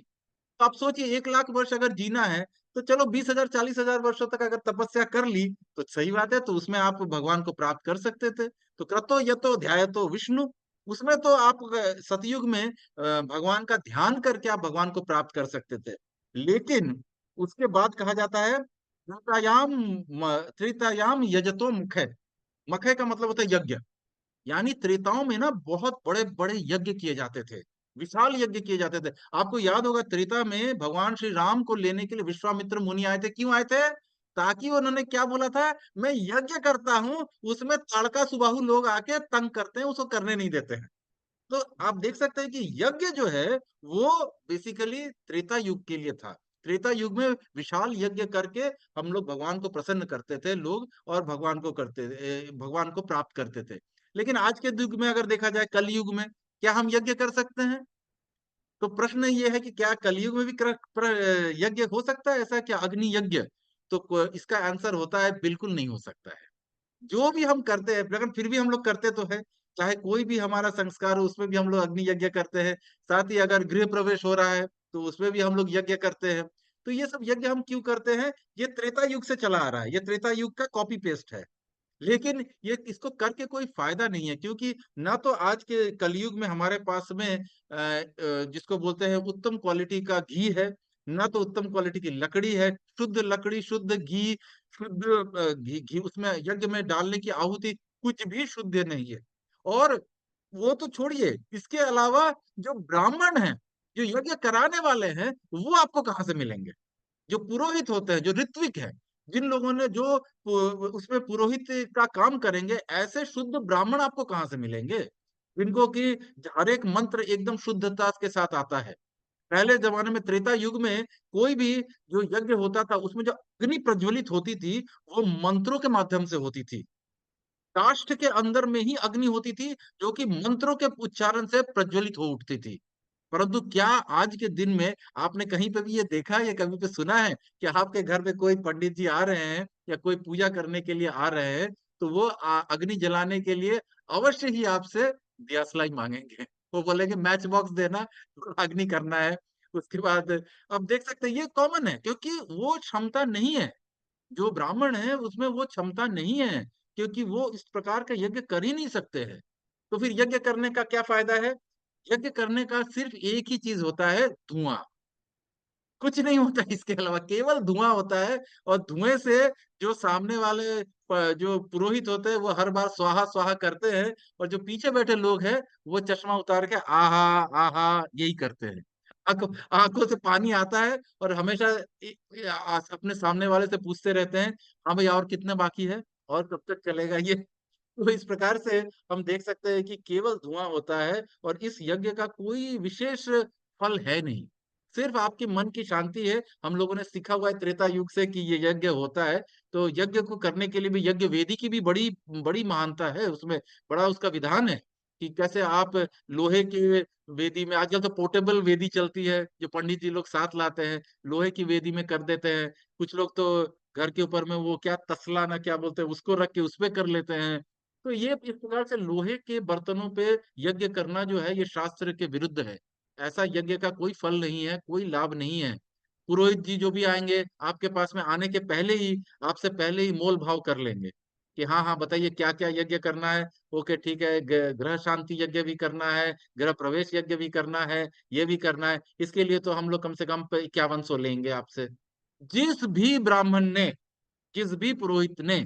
S2: तो आप सोचिए, 1 लाख वर्ष अगर जीना है, तो चलो 20,000 40,000 वर्षों तक अगर तपस्या कर ली तो सही बात है, तो उसमें आप भगवान को प्राप्त कर सकते थे। तो क्रतो यतो ध्यायतो विष्णु, उसमें तो आप सतयुग में भगवान का ध्यान करके आप भगवान को प्राप्त कर सकते थे। लेकिन उसके बाद कहा जाता है त्रेतायाम यजतो मुखे। मखे का मतलब होता है यज्ञ। यानी त्रेताओं में ना बहुत बड़े बड़े यज्ञ किए जाते थे, विशाल यज्ञ किए जाते थे। आपको याद होगा, त्रेता में भगवान श्री राम को लेने के लिए विश्वामित्र मुनि आए थे। क्यों आए थे? ताकि उन्होंने क्या बोला था, मैं यज्ञ करता हूं, उसमें ताड़का सुबाहु लोग आके तंग करते हैं, उसको करने नहीं देते हैं। तो आप देख सकते हैं कि यज्ञ जो है वो बेसिकली त्रेता युग के लिए था। त्रेता युग में विशाल यज्ञ करके हम लोग भगवान को प्रसन्न करते थे लोग, और भगवान को प्राप्त करते थे। लेकिन आज के युग में अगर देखा जाए, कल युग में क्या हम यज्ञ कर सकते हैं? तो प्रश्न ये है कि क्या कलयुग में भी यज्ञ हो सकता है, ऐसा क्या अग्नि यज्ञ? तो इसका आंसर होता है बिल्कुल नहीं हो सकता है। जो भी हम करते हैं, लेकिन फिर भी हम लोग करते तो है। चाहे कोई भी हमारा संस्कार हो, उसमें भी हम लोग अग्नि यज्ञ करते हैं। साथ ही अगर गृह प्रवेश हो रहा है तो उसमें भी हम लोग यज्ञ करते हैं। तो ये सब यज्ञ हम क्यों करते हैं? ये त्रेता युग से चला आ रहा है, ये त्रेता युग का कॉपी पेस्ट है। लेकिन ये इसको करके कोई फायदा नहीं है, क्योंकि ना तो आज के कलयुग में हमारे पास में जिसको बोलते हैं उत्तम क्वालिटी का घी है, ना तो उत्तम क्वालिटी की लकड़ी है। शुद्ध लकड़ी, शुद्ध घी, शुद्ध घी घी उसमें यज्ञ में डालने की आहुति कुछ भी शुद्ध नहीं है। और वो तो छोड़िए, इसके अलावा जो ब्राह्मण हैं, जो यज्ञ कराने वाले हैं, वो आपको कहाँ से मिलेंगे? जो पुरोहित होते हैं, जो ऋत्विक है, जिन लोगों ने जो उसमें पुरोहित का काम करेंगे, ऐसे शुद्ध ब्राह्मण आपको कहाँ से मिलेंगे? जिनको कि हर एक मंत्र एकदम शुद्धता के साथ आता है। पहले जमाने में त्रेता युग में कोई भी जो यज्ञ होता था, उसमें जो अग्नि प्रज्वलित होती थी, वो मंत्रों के माध्यम से होती थी। काष्ठ के अंदर में ही अग्नि होती थी, जो कि मंत्रों के उच्चारण से प्रज्वलित हो उठती थी। परंतु क्या आज के दिन में आपने कहीं पे भी ये देखा है या कभी पे सुना है कि आपके घर पे कोई पंडित जी आ रहे हैं या कोई पूजा करने के लिए आ रहे हैं, तो वो अग्नि जलाने के लिए अवश्य ही आपसे दियासलाई मांगेंगे। वो बोलेंगे मैच बॉक्स देना, अग्नि करना है। उसके बाद अब देख सकते हैं, ये कॉमन है, क्योंकि वो क्षमता नहीं है। जो ब्राह्मण है उसमें वो क्षमता नहीं है, क्योंकि वो इस प्रकार का यज्ञ कर ही नहीं सकते हैं। तो फिर यज्ञ करने का क्या फायदा है? यज्ञ करने का सिर्फ एक ही चीज होता है, धुआं। कुछ नहीं होता इसके अलावा, केवल धुआं होता है। और धुएं से जो सामने वाले जो पुरोहित होते हैं, वो हर बार स्वाहा स्वाहा करते हैं, और जो पीछे बैठे लोग हैं, वो चश्मा उतार के आहा आहा यही करते हैं। आंखों से पानी आता है, और हमेशा अपने सामने वाले से पूछते रहते हैं, हाँ भाई और कितने बाकी है, और कब तक चलेगा ये? तो इस प्रकार से हम देख सकते हैं कि केवल धुआं होता है, और इस यज्ञ का कोई विशेष फल है नहीं। सिर्फ आपके मन की शांति है। हम लोगों ने सीखा हुआ है त्रेता युग से कि ये यज्ञ होता है। तो यज्ञ को करने के लिए भी यज्ञ वेदी की भी बड़ी बड़ी महानता है उसमें। बड़ा उसका विधान है कि कैसे आप लोहे के वेदी में, आजकल तो पोर्टेबल वेदी चलती है जो पंडित जी लोग साथ लाते हैं, लोहे की वेदी में कर देते हैं। कुछ लोग तो घर के ऊपर में वो क्या तसला ना क्या बोलते हैं, उसको रख के उस पे कर लेते हैं। तो ये इस प्रकार से लोहे के बर्तनों पे यज्ञ करना जो है, ये शास्त्र के विरुद्ध है। ऐसा यज्ञ का कोई फल नहीं है, कोई लाभ नहीं है। पुरोहित जी जो भी आएंगे, आपके पास में आने के पहले ही आपसे पहले ही मोल भाव कर लेंगे कि हाँ हाँ बताइए क्या क्या यज्ञ करना है। ओके ठीक है, ग्रह शांति यज्ञ भी करना है, गृह प्रवेश यज्ञ भी करना है, ये भी करना है। इसके लिए तो हम लोग कम से कम 5100 लेंगे आपसे। जिस भी ब्राह्मण ने, जिस भी पुरोहित ने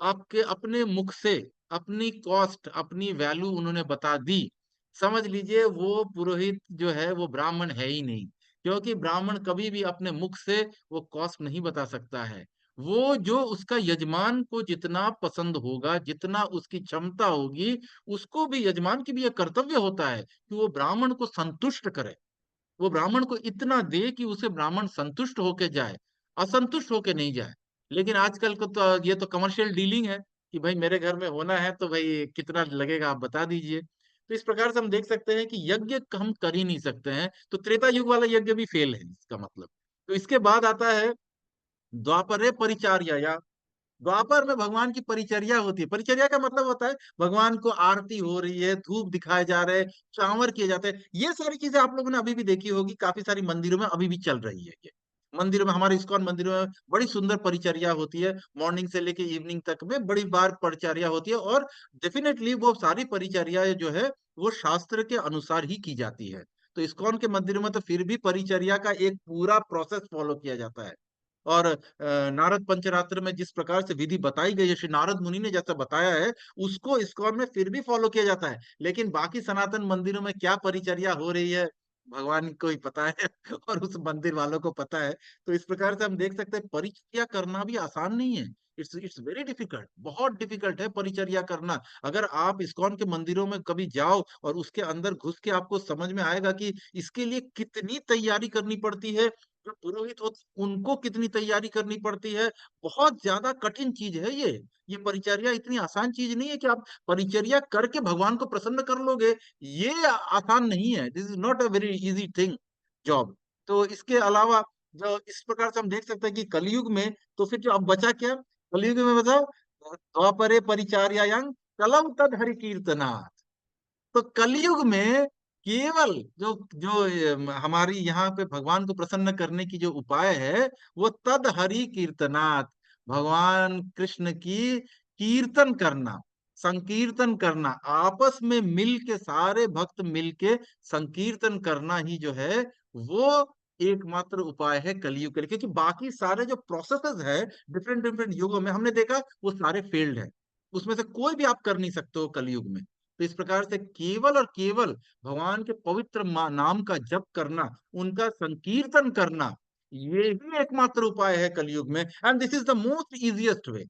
S2: आपके अपने मुख से अपनी कॉस्ट, अपनी वैल्यू उन्होंने बता दी, समझ लीजिए वो पुरोहित जो है वो ब्राह्मण है ही नहीं। क्योंकि ब्राह्मण कभी भी अपने मुख से वो कॉस्ट नहीं बता सकता है। वो जो उसका यजमान को जितना पसंद होगा, जितना उसकी क्षमता होगी, उसको भी, यजमान की भी यह कर्तव्य होता है कि वो ब्राह्मण को संतुष्ट करे। वो ब्राह्मण को इतना दे कि उसे ब्राह्मण संतुष्ट होके जाए। असंतुष्ट होके नहीं जाए। लेकिन आजकल को तो ये तो कमर्शियल डीलिंग है कि भाई मेरे घर में होना है तो भाई कितना लगेगा आप बता दीजिए। तो इस प्रकार से हम देख सकते हैं कि यज्ञ हम कर ही नहीं सकते हैं, तो त्रेता युग वाला यज्ञ भी फेल है इसका मतलब। तो इसके बाद आता है द्वापरे परिचार्या। द्वापर में भगवान की परिचर्या होती है। परिचर्या का मतलब होता है भगवान को आरती हो रही है, धूप दिखाए जा रहे हैं, चावर किए जाते हैं। ये सारी चीजें आप लोगों ने अभी भी देखी होगी, काफी सारी मंदिरों में अभी भी चल रही है ये। मंदिरों में, हमारे इस्कॉन मंदिरों में बड़ी सुंदर परिचर्या होती है, मॉर्निंग से लेके इवनिंग तक में बड़ी बार परिचर्या होती है। और डेफिनेटली वो सारी परिचर्या जो है वो शास्त्र के अनुसार ही की जाती है। तो इस्कॉन के मंदिरों में तो फिर भी परिचर्या का एक पूरा प्रोसेस फॉलो किया जाता है। और नारद पंचरात्र में जिस प्रकार से विधि बताई गई है, श्री नारद मुनि ने जैसा बताया है, उसको इस्कॉन में फिर भी फॉलो किया जाता है। लेकिन बाकी सनातन मंदिरों में क्या परिचर्या हो रही है, भगवान को ही पता है और उस मंदिर वालों को पता है। तो इस प्रकार से हम देख सकते हैं परिचर्या करना भी आसान नहीं है। इट्स वेरी डिफिकल्ट, बहुत डिफिकल्ट है परिचर्या करना। अगर आप इस्कॉन के मंदिरों में कभी जाओ और उसके अंदर घुस के आपको समझ में आएगा कि इसके लिए कितनी तैयारी करनी पड़ती है, जो पुरोहित होते उनको कितनी तैयारी करनी पड़ती है। बहुत ज्यादा कठिन चीज है ये परिचर्या इतनी आसान चीज नहीं है कि आप परिचर्या करके भगवान को प्रसन्न कर लोगे। ये आसान नहीं है, this is not a very easy thing, job. तो इसके अलावा जो इस प्रकार से हम देख सकते हैं कि कलयुग में, तो फिर जो अब बचा क्या कलयुग में, बताओ। द्वापरे परिचार्यां कलौ तद हरि कीर्तना। तो कलयुग में केवल जो जो हमारी यहाँ पे भगवान को प्रसन्न करने की जो उपाय है, वो तद हरि कीर्तनात्, भगवान कृष्ण की कीर्तन करना, संकीर्तन करना, आपस में मिल के सारे भक्त मिल के संकीर्तन करना ही जो है वो एकमात्र उपाय है कलयुग के लिए। क्योंकि बाकी सारे जो प्रोसेसेस है डिफरेंट डिफरेंट युगों में हमने देखा वो सारे फेल्ड है, उसमें से कोई भी आप कर नहीं सकते हो कलयुग में। तो इस प्रकार से केवल और केवल भगवान के पवित्र नाम का जप करना, उनका संकीर्तन करना, ये ही एकमात्र उपाय है कलयुग में, and this is the most easiest way.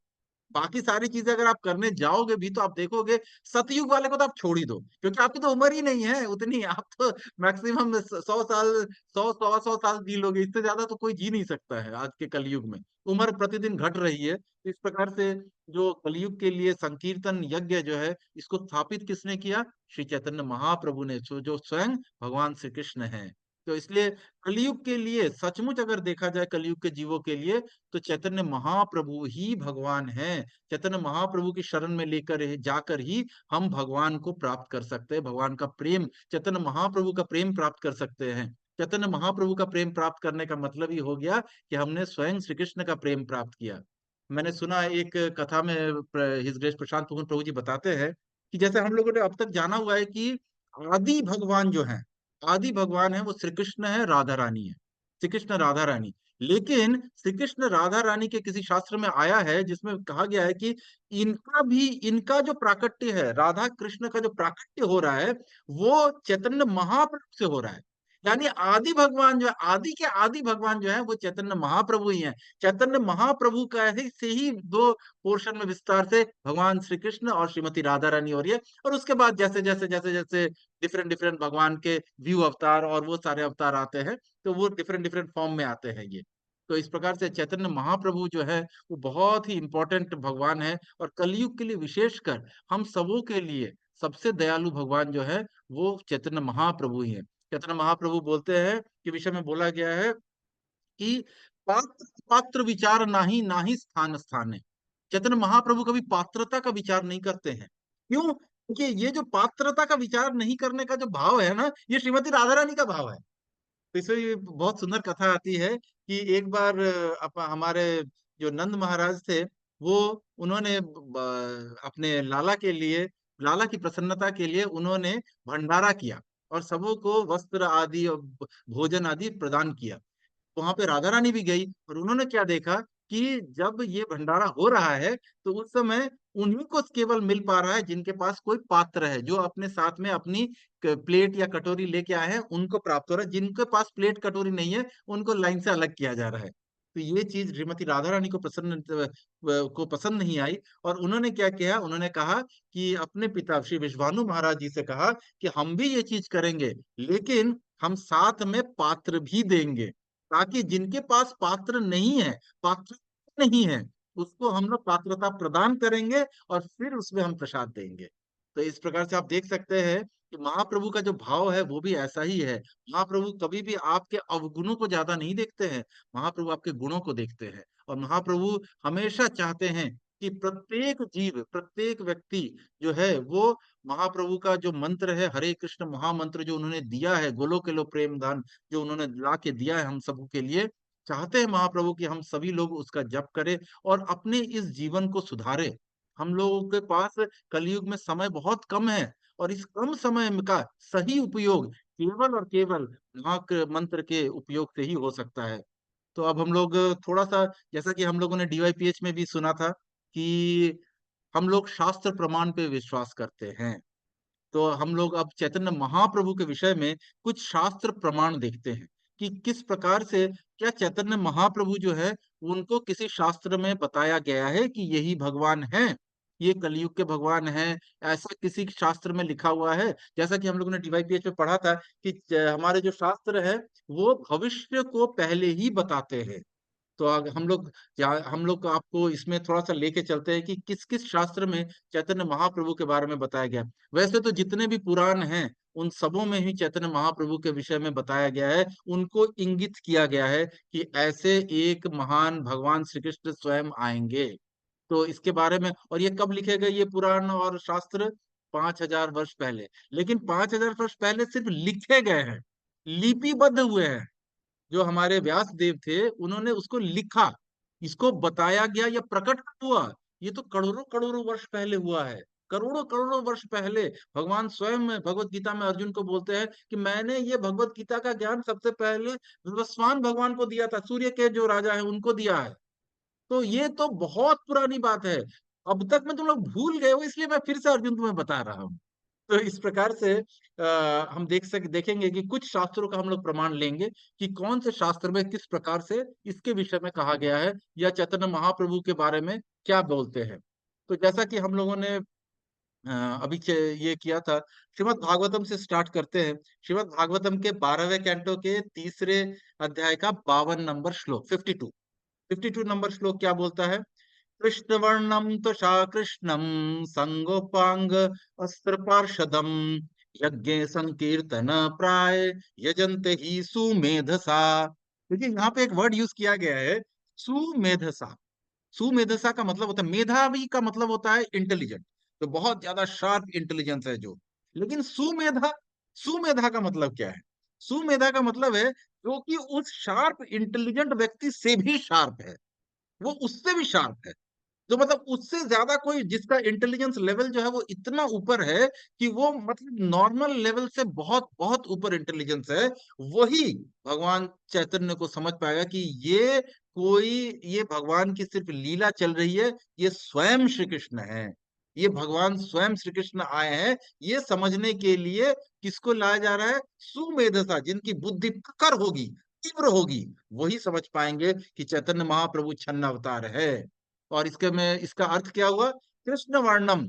S2: बाकी सारी चीजें अगर आप करने जाओगे भी तो आप देखोगे सतयुग वाले को तो आप छोड़ ही दो, क्योंकि आपकी तो उम्र ही नहीं है उतनी। आप तो मैक्सिमम 100 साल, 100 100 100 साल जी लोगे, इससे ज्यादा तो कोई जी नहीं सकता है आज के कलयुग में। उम्र प्रतिदिन घट रही है, तो इस प्रकार से जो कलयुग के लिए संकीर्तन यज्ञ जो है, इसको स्थापित किसने किया? श्री चैतन्य महाप्रभु ने, जो स्वयं भगवान श्री कृष्ण है। तो इसलिए कलयुग के लिए सचमुच अगर देखा जाए, कलयुग के जीवों के लिए, तो चैतन्य महाप्रभु ही भगवान है। चैतन्य महाप्रभु की शरण में लेकर जाकर ही हम भगवान को प्राप्त कर सकते हैं, भगवान का प्रेम, चैतन्य महाप्रभु का प्रेम प्राप्त कर सकते हैं। चैतन्य महाप्रभु का प्रेम प्राप्त करने का मतलब ही हो गया कि हमने स्वयं श्री कृष्ण का प्रेम प्राप्त किया। मैंने सुना है एक कथा में, हिज ग्रेस प्रशांत पूर्ण प्रभु जी बताते हैं कि जैसे हम लोगों ने अब तक जाना हुआ है कि आदि भगवान जो है, आदि भगवान है वो श्री कृष्ण है, राधा रानी है, श्री कृष्ण राधा रानी। लेकिन श्री कृष्ण राधा रानी के किसी शास्त्र में आया है जिसमें कहा गया है कि इनका भी, इनका जो प्राकट्य है, राधा कृष्ण का जो प्राकट्य हो रहा है, वो चैतन्य महाप्रभु से हो रहा है। यानी आदि भगवान जो है, आदि के आदि भगवान जो है वो चैतन्य महाप्रभु ही है। चैतन्य महाप्रभु का ही से ही दो पोर्शन में विस्तार से भगवान श्री कृष्ण और श्रीमती राधा रानी हो रही है। और उसके बाद जैसे जैसे जैसे जैसे डिफरेंट डिफरेंट भगवान के व्यू अवतार और वो सारे अवतार आते हैं, तो वो डिफरेंट डिफरेंट फॉर्म में आते हैं ये। तो इस प्रकार से चैतन्य महाप्रभु जो है वो बहुत ही इंपॉर्टेंट भगवान है। और कलयुग के लिए विशेषकर हम सबों के लिए सबसे दयालु भगवान जो है वो चैतन्य महाप्रभु ही है। चैतन्य महाप्रभु बोलते हैं कि विषय में बोला गया है कि पात्र पात्र विचार नाही, नाही स्थान स्थाने। चैतन्य महाप्रभु कभी पात्रता का विचार नहीं करते हैं। क्यों? क्योंकि ये जो पात्रता का विचार नहीं करने का जो भाव है ना, ये श्रीमती राधा रानी का भाव है। तो इसमें ये बहुत सुंदर कथा आती है कि एक बार हमारे जो नंद महाराज थे, वो उन्होंने अपने लाला के लिए, लाला की प्रसन्नता के लिए उन्होंने भंडारा किया और सबों को वस्त्र आदि और भोजन आदि प्रदान किया। वहां पे राधा रानी भी गई और उन्होंने क्या देखा कि जब ये भंडारा हो रहा है तो उस समय उन्हीं को केवल मिल पा रहा है जिनके पास कोई पात्र है, जो अपने साथ में अपनी प्लेट या कटोरी लेके आए हैं उनको प्राप्त हो रहा है। जिनके पास प्लेट कटोरी नहीं है उनको लाइन से अलग किया जा रहा है। तो ये चीज श्रीमती राधा रानी को पसंद नहीं आई। और उन्होंने क्या किया, उन्होंने कहा कि अपने पिता श्री विश्वानु महाराज जी से कहा कि हम भी ये चीज करेंगे, लेकिन हम साथ में पात्र भी देंगे। ताकि जिनके पास पात्र नहीं है, पात्र नहीं है, उसको हम लोग पात्रता प्रदान करेंगे और फिर उसमें हम प्रसाद देंगे। तो इस प्रकार से आप देख सकते हैं कि महाप्रभु का जो भाव है वो भी ऐसा ही है। महाप्रभु कभी भी आपके अवगुणों को ज्यादा नहीं देखते हैं, महाप्रभु आपके गुणों को देखते हैं। और महाप्रभु हमेशा चाहते हैं कि प्रत्येक जीव, प्रत्येक व्यक्ति जो है वो महाप्रभु का जो मंत्र है, हरे कृष्ण महामंत्र जो उन्होंने दिया है, गोलोकेलो प्रेम दान जो उन्होंने ला के दिया है हम सबों के लिए, चाहते हैं महाप्रभु कि हम सभी लोग उसका जप करें और अपने इस जीवन को सुधारें। हम लोगों के पास कलयुग में समय बहुत कम है और इस कम समय का सही उपयोग केवल और केवल मंत्र के उपयोग से ही हो सकता है। तो अब हम लोग थोड़ा सा, जैसा कि हम लोगों ने डीवाईपीएच में भी सुना था कि हम लोग शास्त्र प्रमाण पे विश्वास करते हैं। तो हम लोग अब चैतन्य महाप्रभु के विषय में कुछ शास्त्र प्रमाण देखते हैं कि किस प्रकार से, क्या चैतन्य महाप्रभु जो है उनको किसी शास्त्र में बताया गया है कि यही भगवान है, ये कलयुग के भगवान हैं, ऐसा किसी शास्त्र में लिखा हुआ है? जैसा कि हम लोगों ने डीवाईपीएच में पढ़ा था कि हमारे जो शास्त्र है वो भविष्य को पहले ही बताते हैं। तो हम लोग आपको इसमें थोड़ा सा लेके चलते हैं कि किस किस शास्त्र में चैतन्य महाप्रभु के बारे में बताया गया। वैसे तो जितने भी पुराण हैं उन सबों में ही चैतन्य महाप्रभु के विषय में बताया गया है, उनको इंगित किया गया है कि ऐसे एक महान भगवान श्री कृष्ण स्वयं आएंगे। तो इसके बारे में, और ये कब लिखे गए ये पुराण और शास्त्र? 5,000 वर्ष पहले। लेकिन 5,000 वर्ष पहले सिर्फ लिखे गए हैं, लिपिबद्ध हुए हैं। जो हमारे व्यास देव थे उन्होंने उसको लिखा, इसको बताया गया या प्रकट हुआ, ये तो करोड़ों करोड़ों वर्ष पहले हुआ है। करोड़ों करोड़ों वर्ष पहले भगवान स्वयं भगवत गीता में अर्जुन को बोलते हैं कि मैंने ये भगवत गीता का ज्ञान सबसे पहले विवस्वान भगवान को दिया था, सूर्य के जो राजा है उनको दिया है। तो ये तो बहुत पुरानी बात है, अब तक में तुम लोग भूल गए हो, इसलिए मैं फिर से अर्जुन तुम्हें बता रहा हूँ। तो इस प्रकार से हम देखेंगे कि कुछ शास्त्रों का हम लोग प्रमाण लेंगे कि कौन से शास्त्र में किस प्रकार से इसके विषय में कहा गया है या चैतन्य महाप्रभु के बारे में क्या बोलते हैं। तो जैसा कि हम लोगों ने ये किया था, श्रीमद् भागवतम से स्टार्ट करते हैं। श्रीमद् भागवतम के 12वें कैंटो के तीसरे अध्याय का 52 नंबर श्लोक, 52 नंबर श्लोक क्या बोलता है? कृष्णवर्णं त्वषा कृष्णं संगोपांग अस्त्र पार्षदम यज्ञे संकीर्तन प्राय यजन्ते ही सुमेधसा। देखिए यहाँ पे एक वर्ड यूज किया गया है, सुमेधसा। सुमेधसा का मतलब होता है, मेधावी का मतलब होता है इंटेलिजेंट, तो बहुत ज्यादा शार्प इंटेलिजेंस है जो। लेकिन सुमेधा, सुमेधा का मतलब क्या है? सुमेधा का मतलब है जो कि उस शार्प इंटेलिजेंट व्यक्ति से भी शार्प है, वो उससे भी शार्प है। जो मतलब उससे ज्यादा कोई, जिसका इंटेलिजेंस लेवल जो है वो इतना ऊपर है कि वो मतलब नॉर्मल लेवल से बहुत बहुत ऊपर इंटेलिजेंस है, वही भगवान चैतन्य को समझ पाएगा कि ये कोई, ये भगवान की सिर्फ लीला चल रही है, ये स्वयं श्री कृष्ण है, ये भगवान स्वयं श्री कृष्ण आए हैं। ये समझने के लिए किसको लाया जा रहा है? सुमेधसा, जिनकी बुद्धि प्रखर होगी, तीव्र होगी, वही समझ पाएंगे कि चैतन्य महाप्रभु छन्न अवतार है। और इसके में इसका अर्थ क्या हुआ? कृष्ण वर्णम,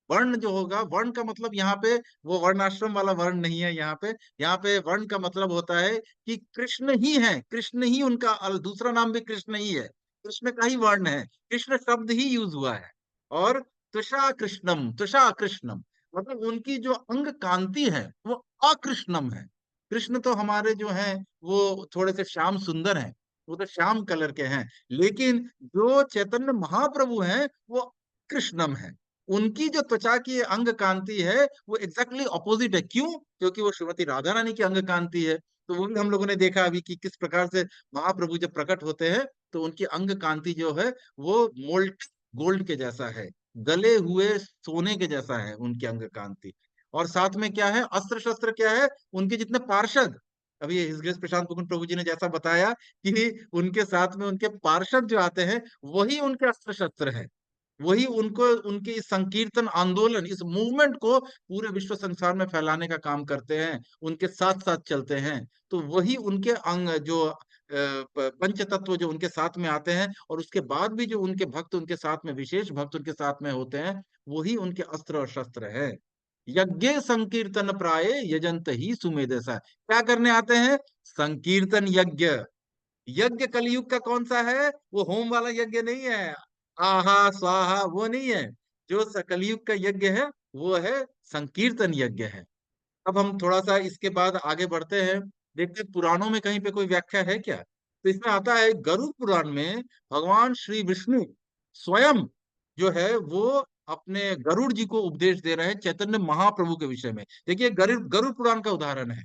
S2: वर्ण जो होगा, वर्ण का मतलब यहाँ पे वो वर्णाश्रम वाला वर्ण नहीं है। यहाँ पे वर्ण का मतलब होता है कि कृष्ण ही है, कृष्ण ही उनका दूसरा नाम भी कृष्ण ही है, कृष्ण का ही वर्ण है, कृष्ण शब्द ही यूज हुआ है। और त्वषा कृष्णम, त्वषा कृष्णम मतलब उनकी जो अंग कांति है वो अकृष्णम है। कृष्ण तो हमारे जो हैं वो थोड़े से श्याम सुंदर हैं, वो तो श्याम कलर के हैं। लेकिन जो चैतन्य महाप्रभु हैं वो कृष्णम है। उनकी जो त्वचा की अंग कांति है वो एग्जैक्टली ऑपोजिट है। क्यों? क्योंकि वो श्रीमती राधा रानी की अंग कांति है। तो वो भी हम लोगों ने देखा अभी कि किस प्रकार से महाप्रभु जब प्रकट होते हैं तो उनकी अंग कांति जो है वो मोल्ट गोल्ड के जैसा है, गले हुए सोने के जैसा है उनकी अंग कांति। और साथ में क्या है? अस्त्र शस्त्र क्या है? उनके जितने पार्षद, अभी हिस ग्रेस प्रशांत मुकुंद प्रभु जी ने जैसा बताया कि उनके साथ में उनके पार्षद जो आते हैं वही उनके अस्त्र शस्त्र है, वही उनको, उनके इस संकीर्तन आंदोलन, इस मूवमेंट को पूरे विश्व संसार में फैलाने का काम करते हैं, उनके साथ साथ चलते हैं। तो वही उनके अंग जो पंच तत्व जो उनके साथ में आते हैं, और उसके बाद भी जो उनके भक्त उनके साथ में, विशेष भक्त उनके साथ में होते हैं, वही उनके अस्त्र और शस्त्र है। यज्ञ संकीर्तन प्राय यजंत ही सुमेधसा, क्या करने आते हैं? संकीर्तन यज्ञ। यज्ञ कलयुग का कौन सा है? वो होम वाला यज्ञ नहीं है, आहा स्वाहा, वो नहीं है। जो कलयुग का यज्ञ है वो है संकीर्तन यज्ञ है। अब हम थोड़ा सा इसके बाद आगे बढ़ते हैं, देखते हैं पुराणों में कहीं पे कोई व्याख्या है क्या। तो इसमें आता है गरुड़ पुराण में भगवान श्री विष्णु स्वयं जो है वो अपने गरुड़ जी को उपदेश दे रहे हैं चैतन्य महाप्रभु के विषय में। देखिए गरुड़ गरुड़ पुराण का उदाहरण है।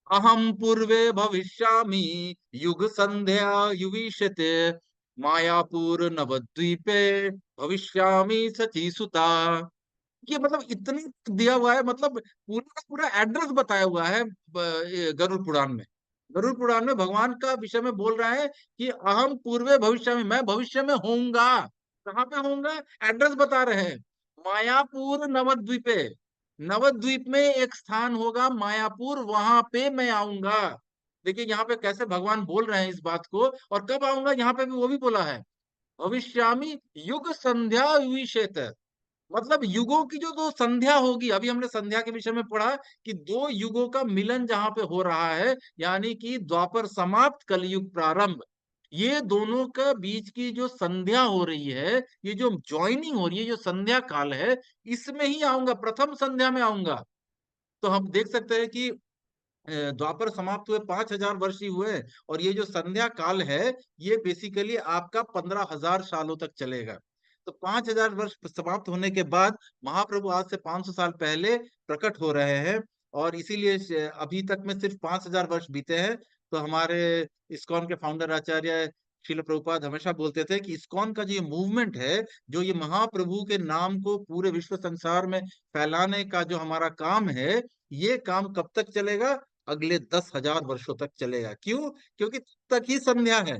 S2: अहम पूर्वे भविष्यामि युग संध्या युविष्यते मायापुर नवद्वीपे भविष्यामि सचीसुता। ये मतलब इतने दिया हुआ है, मतलब पूरा का पूरा एड्रेस बताया हुआ है ये गरुड़ पुराण में। गरुड़ पुराण में भगवान का विषय में बोल रहा है कि अहम पूर्वे भविष्य में, मैं भविष्य में होऊंगा। कहाँ पे होऊंगा? एड्रेस बता रहे हैं। मायापुर नवद्वीपे, नवद्वीप में एक स्थान होगा मायापुर, वहां पे मैं आऊंगा। देखिए यहाँ पे कैसे भगवान बोल रहे हैं इस बात को, और कब आऊंगा यहाँ पे भी वो भी बोला है। भविष्यामि युग संध्या विषेत, मतलब युगों की जो दो संध्या होगी, अभी हमने संध्या के विषय में पढ़ा कि दो युगों का मिलन जहां पे हो रहा है, यानी कि द्वापर समाप्त कलयुग प्रारंभ, ये दोनों का बीच की जो संध्या हो रही है, ये जो ज्वाइनिंग हो रही है, जो संध्या काल है, इसमें ही आऊंगा, प्रथम संध्या में आऊंगा। तो हम देख सकते हैं कि द्वापर समाप्त हुए 5,000 वर्ष ही हुए, और ये जो संध्या काल है ये बेसिकली आपका 15,000 सालों तक चलेगा। तो 5,000 वर्ष समाप्त होने के बाद महाप्रभु आज से 500 साल पहले प्रकट हो रहे हैं, और इसीलिए अभी तक में सिर्फ 5,000 वर्ष बीते हैं। तो हमारे इस्कॉन के फाउंडर आचार्य शिल प्रभुपाद हमेशा बोलते थे कि इस्कॉन का जो ये मूवमेंट है, जो ये महाप्रभु के नाम को पूरे विश्व संसार में फैलाने का जो हमारा काम है, ये काम कब तक चलेगा? अगले 10,000 वर्षों तक चलेगा। क्यों? क्योंकि तब तक ही संध्या है,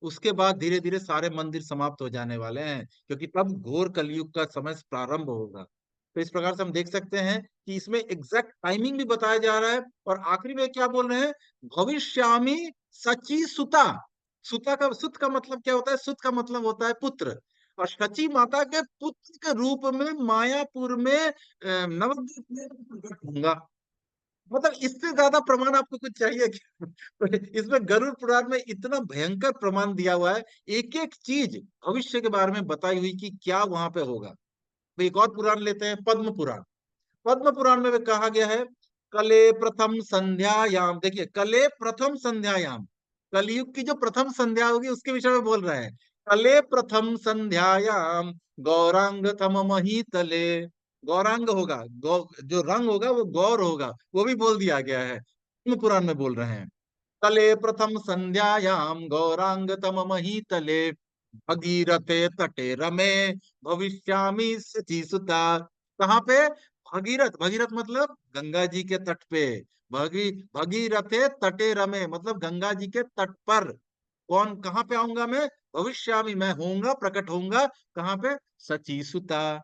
S2: उसके बाद धीरे धीरे सारे मंदिर समाप्त हो जाने वाले हैं, क्योंकि तब घोर कलयुग का समय प्रारंभ होगा। तो इस प्रकार से हम देख सकते हैं कि इसमें एग्जैक्ट टाइमिंग भी बताया जा रहा है। और आखिरी में क्या बोल रहे हैं? भविष्यामि सची सुता। सुता का, सुत का मतलब क्या होता है? सुत का मतलब होता है पुत्र, और शची माता के पुत्र के रूप में मायापुर में नवद्वीप में प्रकट होऊंगा। मतलब इससे ज्यादा प्रमाण आपको कुछ चाहिए क्या? तो इसमें गरुड़ पुराण में इतना भयंकर प्रमाण दिया हुआ है, एक एक चीज भविष्य के बारे में बताई हुई कि क्या वहां पे होगा। तो एक और पुराण लेते हैं, पद्म पुराण। पद्म पुराण में भी कहा गया है कले प्रथम संध्यायाम। देखिए कले प्रथम संध्यायाम, कलयुग की जो प्रथम संध्या होगी उसके विषय में बोल रहा है। कले प्रथम संध्यायाम गौरांग तम महीतले, गौरांग होगा, जो रंग होगा वो गौर होगा, वो भी बोल दिया गया है, पद्म पुराण में बोल रहे हैं। कले प्रथम संध्यायाम गौरांग तम महीतले भगीरथे तटे रमे भविष्यामि सुता। कहाँ पे? भगीरथ, भगीरथ मतलब गंगा जी के तट पे। भगीरथे तटे रमे मतलब गंगा जी के तट पर। कौन, कहाँ पे आऊंगा मैं? भविष्यामि, मैं होऊंगा, प्रकट होऊंगा। कहाँ पे? सची सुता,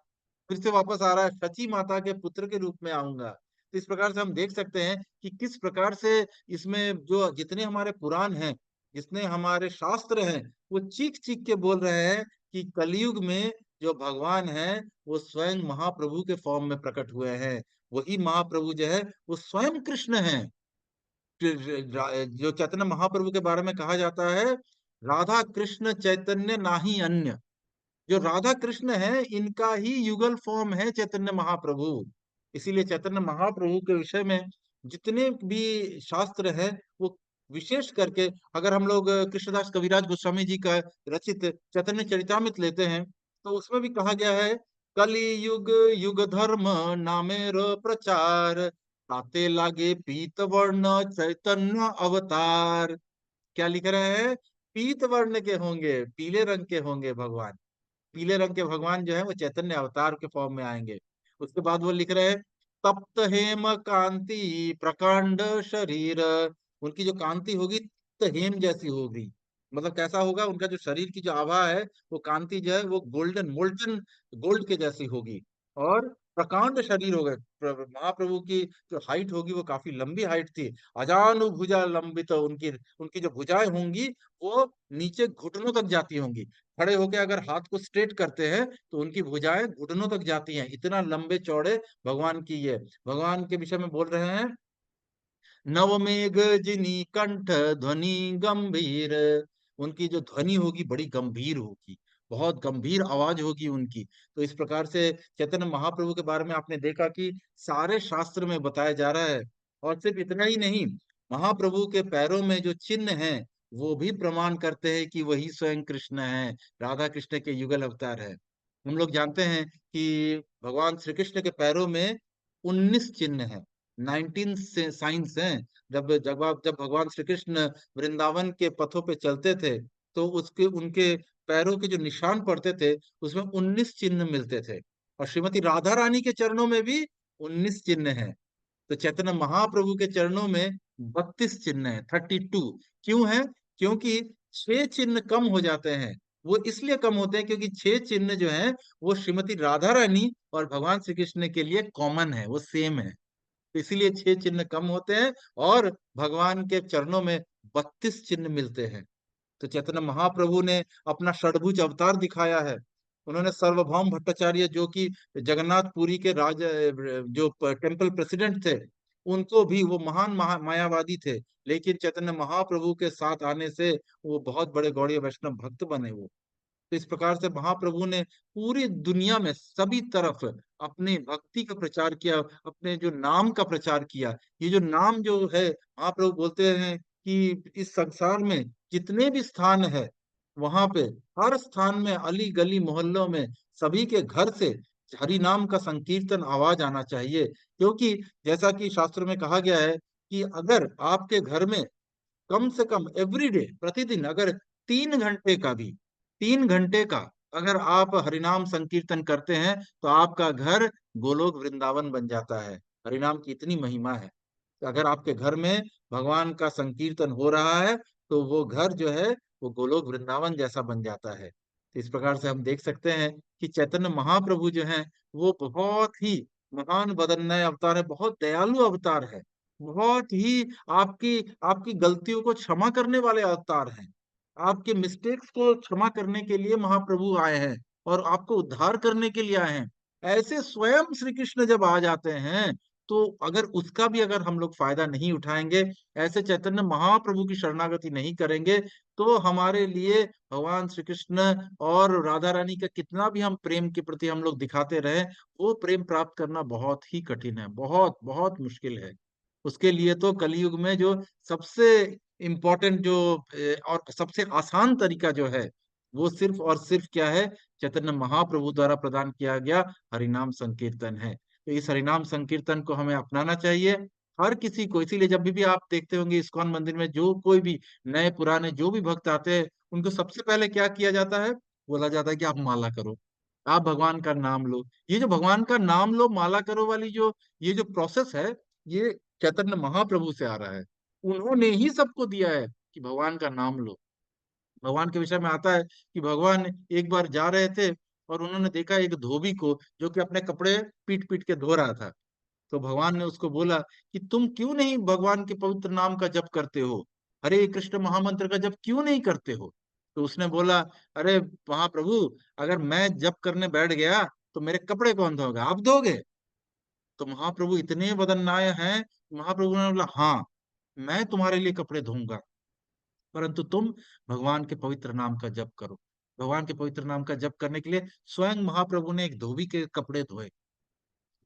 S2: फिर से वापस आ रहा है, सची माता के पुत्र के रूप में आऊंगा। तो इस प्रकार से हम देख सकते हैं कि किस प्रकार से इसमें जो जितने हमारे पुराण हैं, जितने हमारे शास्त्र हैं, वो चीख चीख के बोल रहे हैं कि कलयुग में जो भगवान है वो स्वयं महाप्रभु के फॉर्म में प्रकट हुए हैं। वही महाप्रभु जो है वो स्वयं कृष्ण हैं। जो चैतन्य महाप्रभु के बारे में कहा जाता है, राधा कृष्ण चैतन्य नाही अन्य। जो राधा कृष्ण है इनका ही युगल फॉर्म है चैतन्य महाप्रभु। इसीलिए चैतन्य महाप्रभु के विषय में जितने भी शास्त्र हैं वो विशेष करके, अगर हम लोग कृष्णदास कविराज गोस्वामी जी का रचित चैतन्य चरितामृत लेते हैं, तो उसमें भी कहा गया है कलि युग युग धर्म नामेर प्रचार ताते लागे पीत वर्ण चैतन्य अवतार। क्या लिख रहे हैं? पीत वर्ण के होंगे, पीले रंग के होंगे भगवान। पीले रंग के भगवान जो है वो चैतन्य अवतार के फॉर्म में आएंगे। उसके बाद वो लिख रहे हैं तप्त हेम कांति प्रकांड शरीर, उनकी जो कांति होगी तप्त हेम जैसी होगी। मतलब कैसा होगा? उनका जो शरीर की जो आभा है वो कांति जो है वो गोल्डन मोल्टन गोल्ड के जैसी होगी। और प्रकांड शरीर होगा। महाप्रभु की जो हाइट होगी वो काफी लंबी हाइट थी। अजानु भुजा लंबित, उनकी उनकी जो भुजाएं होंगी वो नीचे घुटनों तक जाती होंगी। खड़े होके अगर हाथ को स्ट्रेट करते हैं तो उनकी भुजाएं घुटनों तक जाती हैं, इतना लंबे चौड़े भगवान की ये। भगवान के विषय में बोल रहे हैं नवमेघ जिनी कंठ ध्वनि गंभीर। उनकी जो ध्वनि होगी बड़ी गंभीर होगी, बहुत गंभीर आवाज होगी उनकी। तो इस प्रकार से चैतन्य महाप्रभु के बारे में आपने देखा कि सारे शास्त्र में बताया जा रहा है। और सिर्फ इतना ही नहीं, महाप्रभु के पैरों में जो चिन्ह हैं वो भी प्रमाण करते हैं कि वही स्वयं कृष्ण है, राधा कृष्ण के युगल अवतार है। हम लोग जानते हैं कि भगवान श्री कृष्ण के पैरों में 19 चिन्ह हैं, 19 से साइंस हैं। जब भगवान श्री कृष्ण वृंदावन के पथों पे चलते थे तो उसके उनके पैरों के जो निशान पड़ते थे उसमें 19 चिन्ह मिलते थे। और श्रीमती राधा रानी के चरणों में भी 19 चिन्ह हैं। तो चैतन्य महाप्रभु के चरणों में 32 चिन्ह है, 32। क्यों है? क्योंकि 6 चिन्ह कम हो जाते हैं। वो इसलिए कम होते हैं क्योंकि 6 चिन्ह जो हैं वो श्रीमती राधा रानी और भगवान श्री कृष्ण के लिए कॉमन है, वो सेम है। तो इसीलिए 6 चिन्ह कम होते हैं और भगवान के चरणों में 32 चिन्ह मिलते हैं। तो चैतन्य महाप्रभु ने अपना षडभुज अवतार दिखाया है। उन्होंने सर्वभौम भट्टाचार्य जो कि जगन्नाथ पुरी के जो टेम्पल प्रेसिडेंट थे, उनको भी वो महान मायावादी थे, लेकिन चैतन्य महाप्रभु के साथ आने से वो बहुत बड़े गौड़ीय वैष्णव भक्त बने वो। तो इस प्रकार से महाप्रभु ने पूरी दुनिया में सभी तरफ अपने भक्ति का प्रचार किया, अपने जो नाम का प्रचार किया। ये जो नाम जो है, महाप्रभु बोलते हैं कि इस संसार में जितने भी स्थान है वहां पे, हर स्थान में, अली गली मोहल्लों में, सभी के घर से हरि नाम का संकीर्तन आवाज आना चाहिए। क्योंकि जैसा कि शास्त्रों में कहा गया है कि अगर आपके घर में कम से कम एवरीडे, प्रतिदिन, अगर 3 घंटे का भी, 3 घंटे का अगर आप हरिनाम संकीर्तन करते हैं तो आपका घर गोलोक वृंदावन बन जाता है। हरिनाम की इतनी महिमा है। तो अगर आपके घर में भगवान का संकीर्तन हो रहा है तो वो घर जो है वो गोलोक वृंदावन जैसा बन जाता है। तो इस प्रकार से हम देख सकते हैं कि चैतन्य महाप्रभु जो हैं वो बहुत ही महान बदन्य अवतार है, बहुत दयालु अवतार है, बहुत ही आपकी आपकी गलतियों को क्षमा करने वाले अवतार हैं। आपके मिस्टेक्स को क्षमा करने के लिए महाप्रभु आए हैं और आपको उद्धार करने के लिए आए हैं। ऐसे स्वयं श्री कृष्ण जब आ जाते हैं तो अगर उसका भी अगर हम लोग फायदा नहीं उठाएंगे, ऐसे चैतन्य महाप्रभु की शरणागति नहीं करेंगे, तो हमारे लिए भगवान श्री कृष्ण और राधा रानी का कितना भी हम प्रेम के प्रति हम लोग दिखाते रहे, वो प्रेम प्राप्त करना बहुत ही कठिन है, बहुत बहुत मुश्किल है। उसके लिए तो कलयुग में जो सबसे इम्पोर्टेंट जो और सबसे आसान तरीका जो है वो सिर्फ और सिर्फ क्या है, चैतन्य महाप्रभु द्वारा प्रदान किया गया हरिनाम संकीर्तन है। तो इस हरिनाम संकीर्तन को हमें अपनाना चाहिए, हर किसी को। इसीलिए जब भी आप देखते होंगे इस्कॉन मंदिर में जो कोई भी नए पुराने जो भी भक्त आते हैं, उनको सबसे पहले क्या किया जाता है? बोला जाता है कि आप माला करो, आप भगवान का नाम लो। ये जो भगवान का नाम लो, माला करो वाली जो ये जो प्रोसेस है, ये चैतन्य महाप्रभु से आ रहा है। उन्होंने ही सबको दिया है कि भगवान का नाम लो। भगवान के विषय में आता है कि भगवान एक बार जा रहे थे और उन्होंने देखा एक धोबी को जो कि अपने कपड़े पीट पीट के धो रहा था। तो भगवान ने उसको बोला कि तुम क्यों नहीं भगवान के पवित्र नाम का जप करते हो, हरे कृष्ण महामंत्र का जप क्यों नहीं करते हो? तो उसने बोला, अरे महाप्रभु, अगर मैं जप करने बैठ गया तो मेरे कपड़े कौन धोगा, आप धोगे? तो महाप्रभु इतने बदन्नाय हैं, महाप्रभु ने बोला, हाँ, मैं तुम्हारे लिए कपड़े धोऊंगा, परंतु तुम भगवान के पवित्र नाम का जप करो। भगवान के पवित्र नाम का जप करने के लिए स्वयं महाप्रभु ने एक धोबी के कपड़े धोए।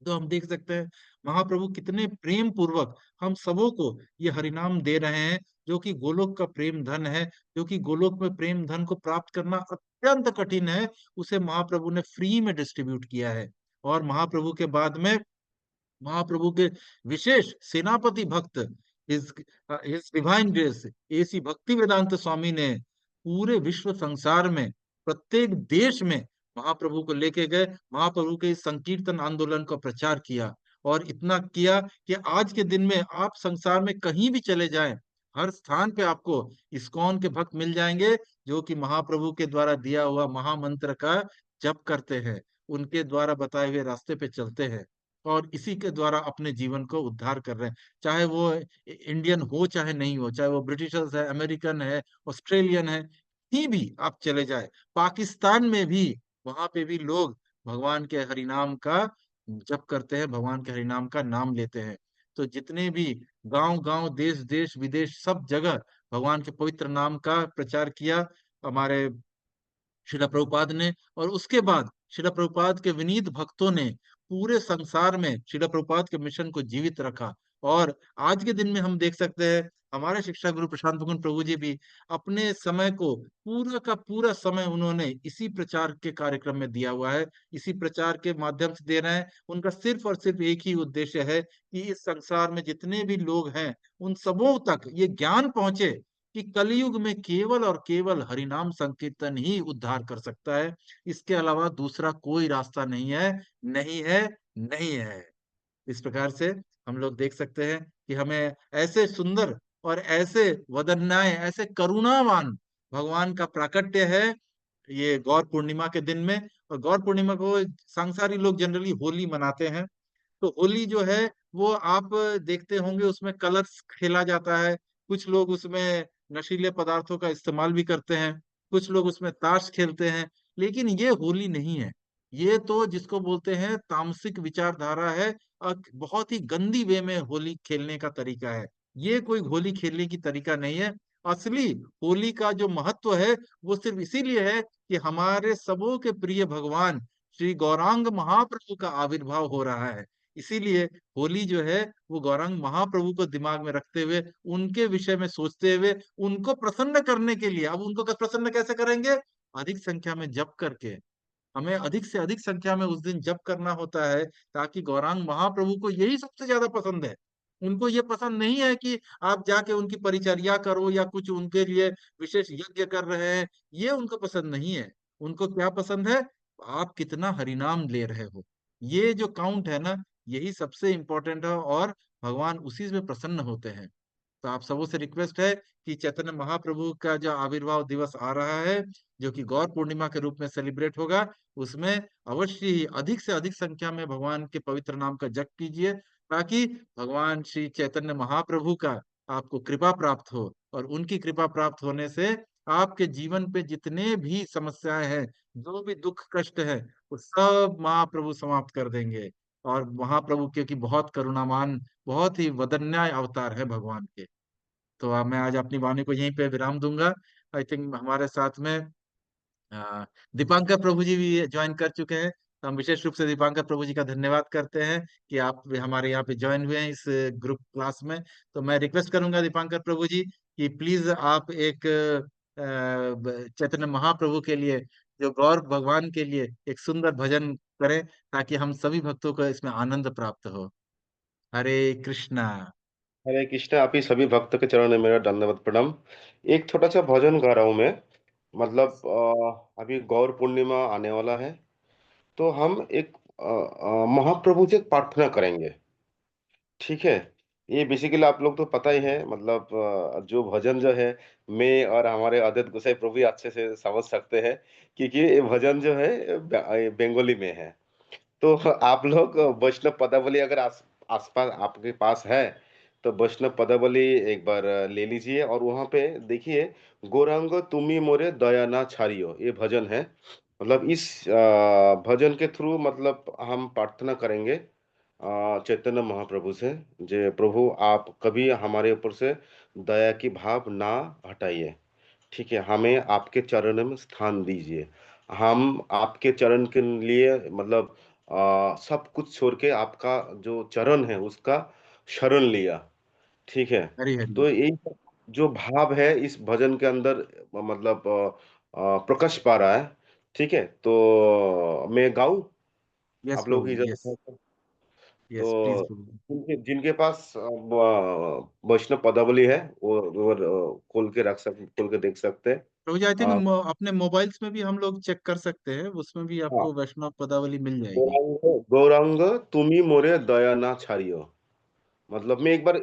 S2: तो हम देख सकते हैं महाप्रभु कितने प्रेम पूर्वक हम सबों को ये हरिनाम दे रहे हैं, जो कि गोलोक का प्रेम धन है। जो कि गोलोक में प्रेम धन को प्राप्त करना अत्यंत कठिन है, उसे महाप्रभु ने फ्री में डिस्ट्रीब्यूट किया है। और महाप्रभु के बाद में महाप्रभु के विशेष सेनापति भक्त his his divine grace AC भक्ति वेदांत स्वामी ने पूरे विश्व संसार में प्रत्येक देश में महाप्रभु को लेके गए, महाप्रभु के इस संकीर्तन आंदोलन का प्रचार किया। और इतना किया कि आज के दिन में आप संसार में कहीं भी चले जाएं, हर स्थान पे आपको इस्कॉन के भक्त मिल जाएंगे जो कि महाप्रभु के द्वारा दिया हुआ महामंत्र का जप करते हैं, उनके द्वारा बताए हुए रास्ते पे चलते हैं और इसी के द्वारा अपने जीवन को उद्धार कर रहे हैं। चाहे वो इंडियन हो चाहे नहीं हो, चाहे वो ब्रिटिशर्स है, अमेरिकन है, ऑस्ट्रेलियन है, कहीं भी आप चले जाए, पाकिस्तान में भी, वहां पे भी लोग भगवान के हरिनाम का जप करते हैं, भगवान के हरिनाम का नाम लेते हैं। तो जितने भी गांव गांव, देश देश, विदेश, सब जगह भगवान के पवित्र नाम का प्रचार किया हमारे शिला प्रभुपाद ने। और उसके बाद शिला प्रभुपाद के विनीत भक्तों ने पूरे संसार में शिला प्रभुपाद के मिशन को जीवित रखा। और आज के दिन में हम देख सकते हैं हमारे शिक्षा गुरु प्रशांत मुकुंद प्रभु जी भी अपने समय को पूरा का पूरा समय उन्होंने इसी प्रचार के कार्यक्रम में दिया हुआ है, इसी प्रचार के माध्यम से दे रहे हैं। उनका सिर्फ और सिर्फ एक ही उद्देश्य है कि इस संसार में जितने भी लोग हैं उन सबों तक ये ज्ञान पहुंचे कि कलयुग में केवल और केवल हरिनाम संकीर्तन ही उद्धार कर सकता है। इसके अलावा दूसरा कोई रास्ता नहीं है, नहीं है, नहीं है। इस प्रकार से हम लोग देख सकते हैं कि हमें ऐसे सुंदर और ऐसे वदन्याय, ऐसे करुणावान भगवान का प्राकट्य है ये गौर पूर्णिमा के दिन में। और गौर पूर्णिमा को सांसारिक लोग जनरली होली मनाते हैं। तो होली जो है वो आप देखते होंगे उसमें कलर्स खेला जाता है। कुछ लोग उसमें नशीले पदार्थों का इस्तेमाल भी करते हैं, कुछ लोग उसमें ताश खेलते हैं। लेकिन ये होली नहीं है, ये तो जिसको बोलते हैं तामसिक विचारधारा है। और बहुत ही गंदी वे में होली खेलने का तरीका है। ये कोई होली खेलने की तरीका नहीं है। असली होली का जो महत्व है वो सिर्फ इसीलिए है कि हमारे सबों के प्रिय भगवान श्री गौरांग महाप्रभु का आविर्भाव हो रहा है। इसीलिए होली जो है वो गौरांग महाप्रभु को दिमाग में रखते हुए, उनके विषय में सोचते हुए, उनको प्रसन्न करने के लिए। अब उनको प्रसन्न कैसे करेंगे? अधिक संख्या में जप करके। हमें अधिक से अधिक संख्या में उस दिन जप करना होता है, ताकि गौरांग महाप्रभु को यही सबसे ज्यादा पसंद है। उनको ये पसंद नहीं है कि आप जाके उनकी परिचर्या करो या कुछ उनके लिए विशेष यज्ञ कर रहे हैं, ये उनको पसंद नहीं है। उनको क्या पसंद है? आप कितना हरिनाम ले रहे हो, ये जो काउंट है ना, यही सबसे इंपॉर्टेंट है। और भगवान उसी में प्रसन्न होते हैं। तो आप सबों से रिक्वेस्ट है कि चैतन्य महाप्रभु का जो आविर्भाव दिवस आ रहा है, जो कि गौर पूर्णिमा के रूप में सेलिब्रेट होगा, उसमें अवश्य ही अधिक से अधिक संख्या में भगवान के पवित्र नाम का जप कीजिए, ताकि भगवान श्री चैतन्य महाप्रभु का आपको कृपा प्राप्त हो। और उनकी कृपा प्राप्त होने से आपके जीवन पे जितने भी समस्याएं हैं, जो भी दुख कष्ट है, वो सब महाप्रभु समाप्त कर देंगे। और महाप्रभु क्योंकि बहुत करुणावान, बहुत ही वदन्याय अवतार है भगवान के। तो अब मैं आज अपनी वाणी को यहीं पे विराम दूंगा। आई थिंक हमारे साथ में अ, दीपांकर प्रभु जी भी ज्वाइन कर चुके हैं। तो हम विशेष रूप से दीपांकर प्रभु जी का धन्यवाद करते हैं कि आप भी हमारे यहाँ पे ज्वाइन हुए हैं इस ग्रुप क्लास में। तो मैं रिक्वेस्ट करूंगा दीपांकर प्रभु जी कि प्लीज आप एक चैतन्य महाप्रभु के लिए, जो गौर भगवान के लिए एक सुंदर भजन करें, ताकि हम सभी भक्तों को इसमें आनंद प्राप्त हो। हरे कृष्णा।
S1: हरे कृष्ण। आप ही सभी भक्त के चरणों में मेरा दंडवत प्रणाम। एक छोटा सा भजन गा रहा हूँ मैं। अभी गौर पूर्णिमा आने वाला है, तो हम एक महाप्रभु से प्रार्थना करेंगे। ठीक है। ये बेसिकली आप लोग तो पता ही है, जो भजन जो है, मैं और हमारे अद्वैत गोसाई प्रभु ही अच्छे से समझ सकते हैं, क्योंकि ये भजन जो है बंगाली में है। तो आप लोग वैष्णव पदावली अगर आसपास आपके पास है, तो वैष्णव पदावली एक बार ले लीजिए और वहां पे देखिए, गौरांग तुम्ही मोरे दया ना छाड़ियो, ये भजन है। इस भजन के थ्रू हम प्रार्थना करेंगे चैतन्य महाप्रभु से, जे प्रभु आप कभी हमारे ऊपर से दया की भाव ना हटाइए। ठीक है, हमें आपके चरण में स्थान दीजिए। हम आपके चरण के लिए सब कुछ छोड़ के आपका जो चरण है उसका शरण लिया। ठीक है।
S2: हरी हरी।
S1: तो यही जो भाव है इस भजन के अंदर प्रकाश पा रहा है। ठीक है, तो मैं गाऊं,
S2: यस
S1: आप लोग
S2: प्रभु
S1: की
S2: जी,
S1: इजाजत
S2: यस।
S1: है तो।
S2: यस प्लीज
S1: तो
S2: प्रभु।
S1: जिनके जिनके पास वैष्णव पदावली है, वो खोल के देख सकते हैं।
S2: प्रभु जी, आई थिंक
S1: अ,
S2: अपने मोबाइल्स में भी हम लोग चेक कर सकते हैं, उसमें भी
S1: हाँ।
S2: आपको वैष्णव पदावली मिल जाएगी।
S1: गौरांग गौरांग तुम्ही मोरे दया ना छाड़ियो। मैं एक बार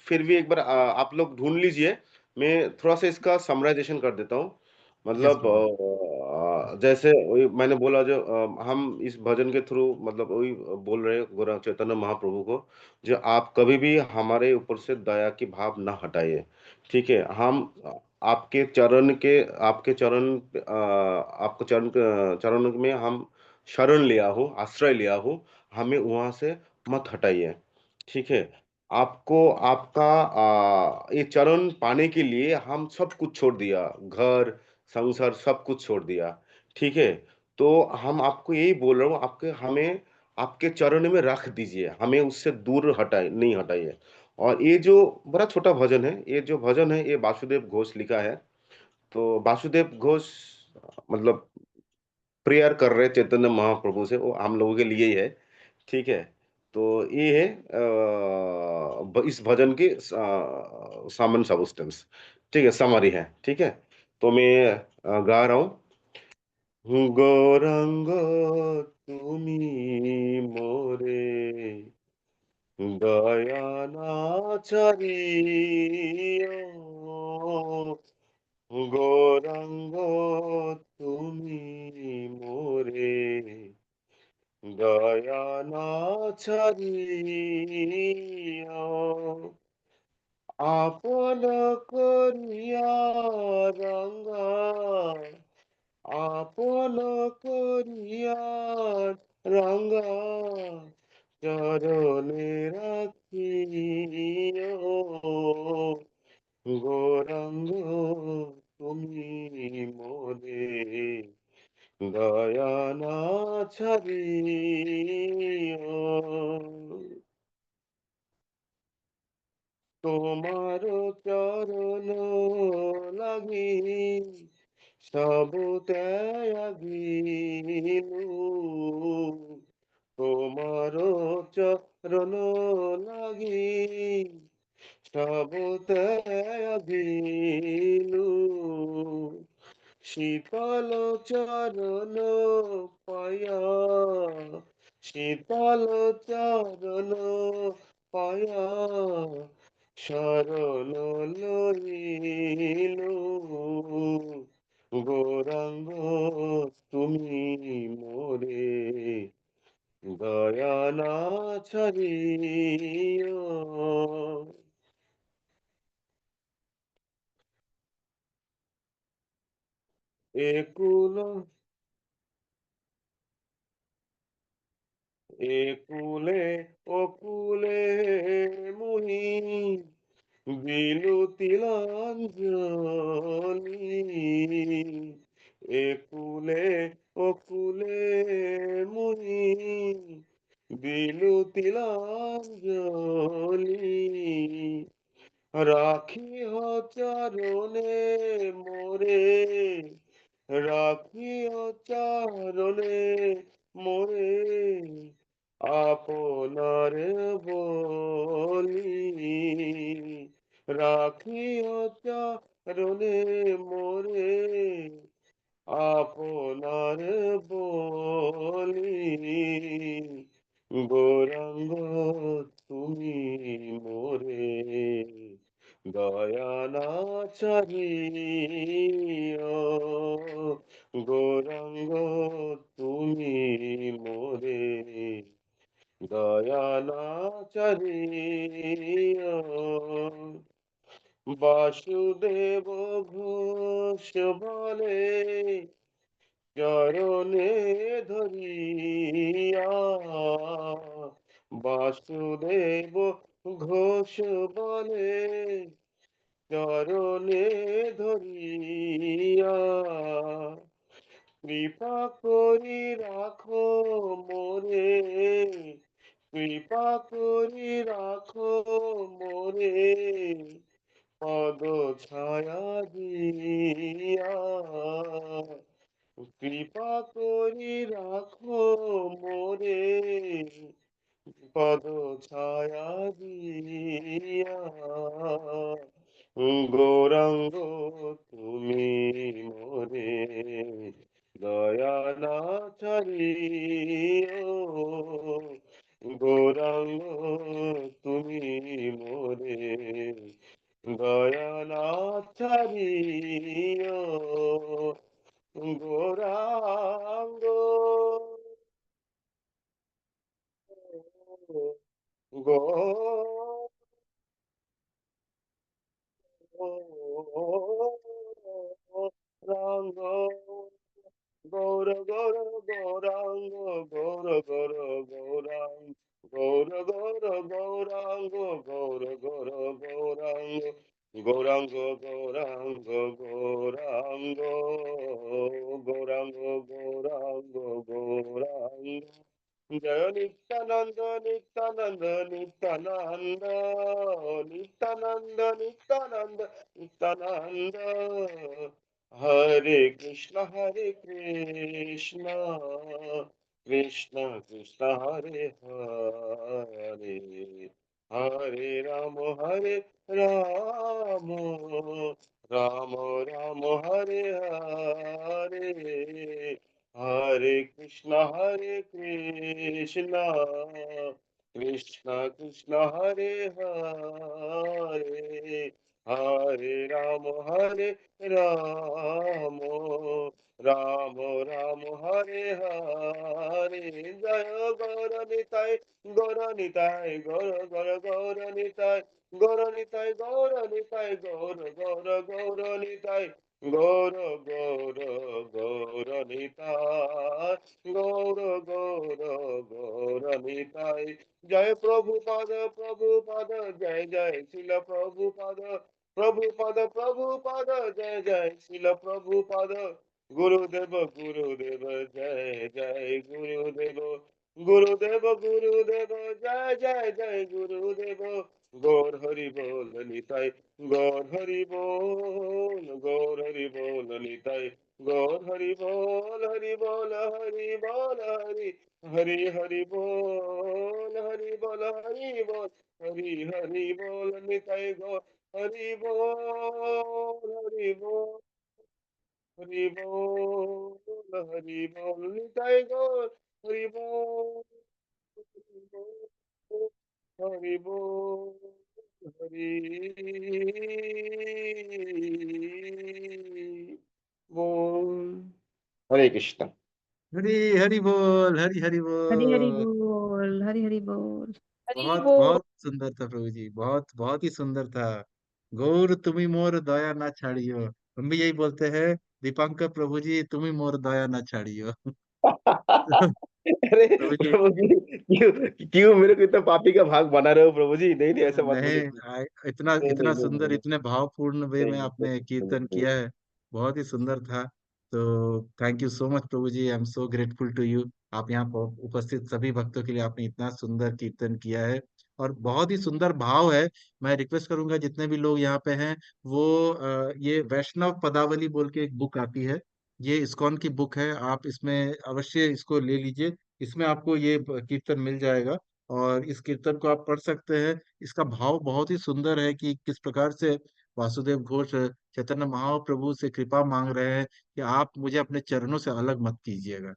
S1: फिर भी एक बार आप लोग ढूंढ लीजिए। मैं थोड़ा सा इसका समराइजेशन कर देता हूँ।
S2: यस प्रभु।
S1: जैसे वही मैंने बोला, जो हम इस भजन के थ्रू वही बोल रहे हैं गौरा चैतन्य महाप्रभु को, जो आप कभी भी हमारे ऊपर से दया की भाव ना हटाइए। ठीक है, हम आपके चरण के आपके चरण में हम शरण लिया हूँ, आश्रय लिया हूँ। हमें वहां से मत हटाइए। ठीक है। आपको आपका ये चरण पाने के लिए हम सब कुछ छोड़ दिया, घर, संसार सब कुछ छोड़ दिया, ठीक है? तो हम आपको यही बोल रहा हूँ, आपके हमें आपके चरणों में रख दीजिए, हमें उससे दूर हटाए नहीं हटाइए। और ये जो बड़ा छोटा भजन है, ये जो भजन है, ये वासुदेव घोष लिखा है। तो वासुदेव घोष मतलब प्रेयर कर रहे चैतन्य महाप्रभु से, वो हम लोगों के लिए ही है, ठीक है? तो ये है इस भजन की सामान्य सबस्टेंस, ठीक है? समरी है, ठीक है? तो मैं गा रहा हूँ। गौरांग তুমি মোরে দয়া না ছাড়িও, গৌরাঙ্গ তুমি মোরে দয়া না ছাড়িও, আপন করিয়া রঙ্গা, আপন করিয়া রঙ্গা চরণে রাখিও, গৌরাঙ্গ তুমি মোরে দয়া না ছাড়িও। তোমার চরণ লাগি সব ত্যাগিলু, তোমার চরণ লাগি সব ত্যাগিলু, শীতল চরণ পায়া, শীতল চরণ পায়া শরণ লইলু, গৌরাঙ্গ তুমি মোরে দয়া না ছাড়িও। একুল একুলে অকুলে মুহি বিলুতিলাঞ্জলি, একুলে অকুলে মুহি বিলুতিলাঞ্জলি, রাখিহ চরণে মোরে, রাখিহ চরণে মোরে আপনার বলি, রাখিহ চরণে মোরে আপনার বলি, গৌরাঙ্গ তুমি মোরে দয়া না ছাড়িও, গৌরাঙ্গ তুমি মোরে দয়া না ছাড়িও, বাসুদেব ঘোষ বলে চরণে ধরিয়া, বাসুদেব ঘোষ বলে চরণে ধরিয়া, কৃপা করি রাখো মোরে, কৃপা করি রাখো মোরে পদ ছায়া দিয়া, কৃপা করি রাখো মোরে পদ ছায়া দিয়া, গৌরাঙ্গ তুমি মোরে দয়া না ছাড়িও, গৌরাঙ্গ তুমি মোরে দয়া না ছাড়িও, গৌরাঙ্গ গৌরাঙ্গ, গৌর গৌর গৌরাঙ্গ, গৌর গৌর গৌরাঙ্গ। গৌর গৌর গৌরাঙ্গ গৌর গৌর গৌরাঙ্গ গৌরাঙ্গ গৌরাঙ্গ গৌরাঙ্গ গৌরাঙ্গ গৌরাঙ্গ গৌরাঙ্গ জয় নিত্যানন্দ নিত্যানন্দ নিত্যানন্দ নিত্যানন্দ নিত্যানন্দ নিত্যানন্দ হরে কৃষ্ণ কৃষ্ণ কৃষ্ণ হরে হরে হরে রাম রাম রাম হরে হরে হরে কৃষ্ণ কৃষ্ণ কৃষ্ণ হরে হরে হরে রাম রাম রাম হরে হরে জয় গৌর নিতাই গৌর নিতাই গৌর নিতাই গৌর নিতাই গৌর গৌর গৌর নিতাই গৌর গৌর গৌর নিতাই গৌর গৌর গৌর নিতাই জয় প্রভুপাদ জয় জয় শিল প্রভুপাদ জয় জয় শিল প্রভুপাদ গুরুদেব জয় জয় গুরুদেব জয় জয় জয় গুরুদেব গৌর হরি বল নিতাই গৌর হরি বল নিতাই গৌর হরি বল হরি বল হরি বল হরি হরি হরি বল হরি বল হরি বল হরি বল নিতাই গৌর হরি বল হরি বল নিতাই গৌর হরি বল হরি বল হরি বল হরে কৃষ্ণ
S2: हरी हरी बोल, हरी हरी
S4: हरी हरी
S2: बोल।
S4: बोल, हरी हरी बोल।
S2: बहुत बहुत सुंदर था प्रभु जी, बहुत बहुत ही सुंदर था। गौर तुम्ही मोर दया ना छाड़ियो, हम भी यही बोलते हैं। दीपांकर प्रभु जी, तुम्ही मोर दया ना छाड़ियो।
S1: अरे
S2: प्रभु जी,
S1: प्रभु जी, क्यों क्यों मेरे को इतना पापी का भाग बना रहे हो प्रभु जी? नहीं नहीं, ऐसा मत
S2: नहीं,
S1: बोलिए।
S2: इतना
S1: नहीं नहीं
S2: इतना
S1: नहीं
S2: सुंदर,
S1: नहीं
S2: इतने भावपूर्ण वे
S1: नहीं
S2: में
S1: नहीं
S2: आपने
S1: नहीं
S2: कीर्तन
S1: नहीं
S2: किया है। बहुत ही सुंदर था। तो थैंक यू सो मच प्रभु जी, I am so grateful to you. आप यहाँ पर उपस्थित सभी भक्तों के लिए आपने इतना सुंदर कीर्तन किया है और बहुत ही सुंदर भाव है। मैं रिक्वेस्ट करूंगा जितने भी लोग यहाँ पे हैं वो ये वैष्णव पदावली बोल के एक बुक आती है, ये इस्कॉन की बुक है, आप इसमें अवश्य इसको ले लीजिए। इसमें आपको ये कीर्तन मिल जाएगा और इस कीर्तन को आप पढ़ सकते हैं। इसका भाव बहुत ही सुंदर है कि किस प्रकार से वासुदेव घोष चैतन्य महाप्रभु से कृपा मांग रहे हैं कि आप मुझे अपने चरणों से अलग मत कीजिएगा।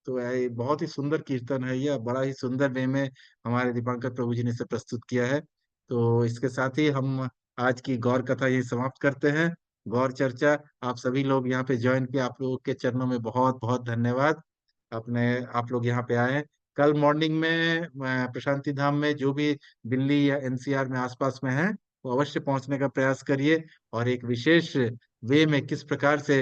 S2: तो ये बहुत ही सुंदर कीर्तन है, यह बड़ा ही सुंदर वे में हमारे दीपांकर प्रभु जी ने इसे प्रस्तुत किया है। तो इसके साथ ही हम आज की गौर कथा यही समाप्त करते हैं। गौर चर्चा आप सभी लोग यहाँ पे ज्वाइन किए, आप लोगों के चरणों में बहुत बहुत धन्यवाद। आप लोग यहाँ पे आए। कल मॉर्निंग में प्रशांति धाम में जो भी दिल्ली या एनसीआर में आसपास में है वो अवश्य पहुंचने का प्रयास करिए और एक विशेष वे में किस प्रकार से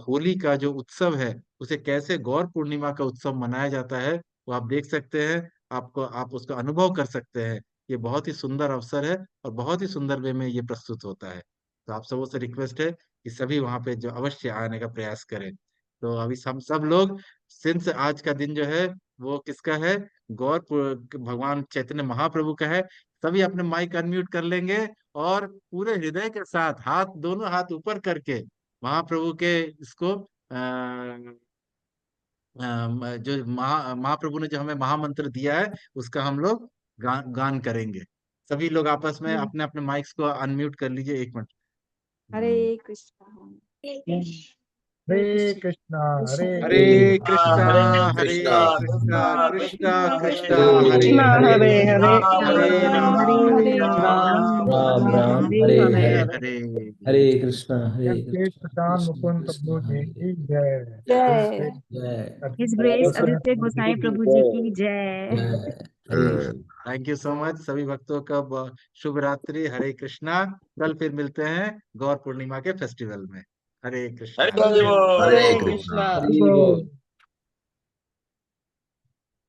S2: होली का जो उत्सव है उसे कैसे गौर पूर्णिमा का उत्सव मनाया जाता है वो आप देख सकते हैं। आप उसका अनुभव कर सकते हैं। ये बहुत ही सुंदर अवसर है और बहुत ही सुंदर वे में ये प्रस्तुत होता है। तो आप सबों से रिक्वेस्ट है कि सभी वहां पे जो अवश्य आने का प्रयास करें। तो अभी हम सब लोग, सिंस आज का दिन जो है वो किसका है, भगवान चैतन्य महाप्रभु का है, सभी अपने माइक अनम्यूट कर लेंगे और पूरे हृदय के साथ हाथ, दोनों हाथ ऊपर करके महाप्रभु के इसको जो महाप्रभु ने जो हमें महामंत्र दिया है उसका हम लोग गान करेंगे। सभी लोग आपस में अपने अपने माइक्स को अनम्यूट कर लीजिए, 1 मिनट।
S4: हरे कृष्णा
S5: हरे कृष्णा हरे
S2: हरे कृष्णा
S6: हरे
S2: हरे
S6: कृष्णा
S2: कृष्णा कृष्णा कृष्णा
S6: हरे
S2: हरे
S5: कृष्णा
S2: हरे
S5: हरे हरे
S2: हरे राम
S4: हरे
S2: हरे राम
S6: राम राम
S2: राम
S6: हरे
S2: राम
S6: हरे
S2: हरे
S6: हरे कृष्णा
S5: जगदीश प्रसाद
S6: कृष्ण
S5: मुकुंद
S6: कृष्ण
S5: प्रभु जी
S6: हरे
S5: की जय
S4: जय
S6: जय
S4: हिज
S5: सच्चिदानंद
S4: ग्रेस
S5: प्रभु
S4: आदित्य गोसाई प्रभु जी की जय।
S6: जय हरे
S2: थैंक यू सो मच सभी भक्तों का। शुभ रात्रि, हरे कृष्णा। कल फिर मिलते हैं गौर पूर्णिमा के फेस्टिवल में। हरे कृष्णा।
S6: हरे
S4: हरे
S6: हरे
S4: कृष्णा।
S6: कृष्णा
S5: हरि बोल।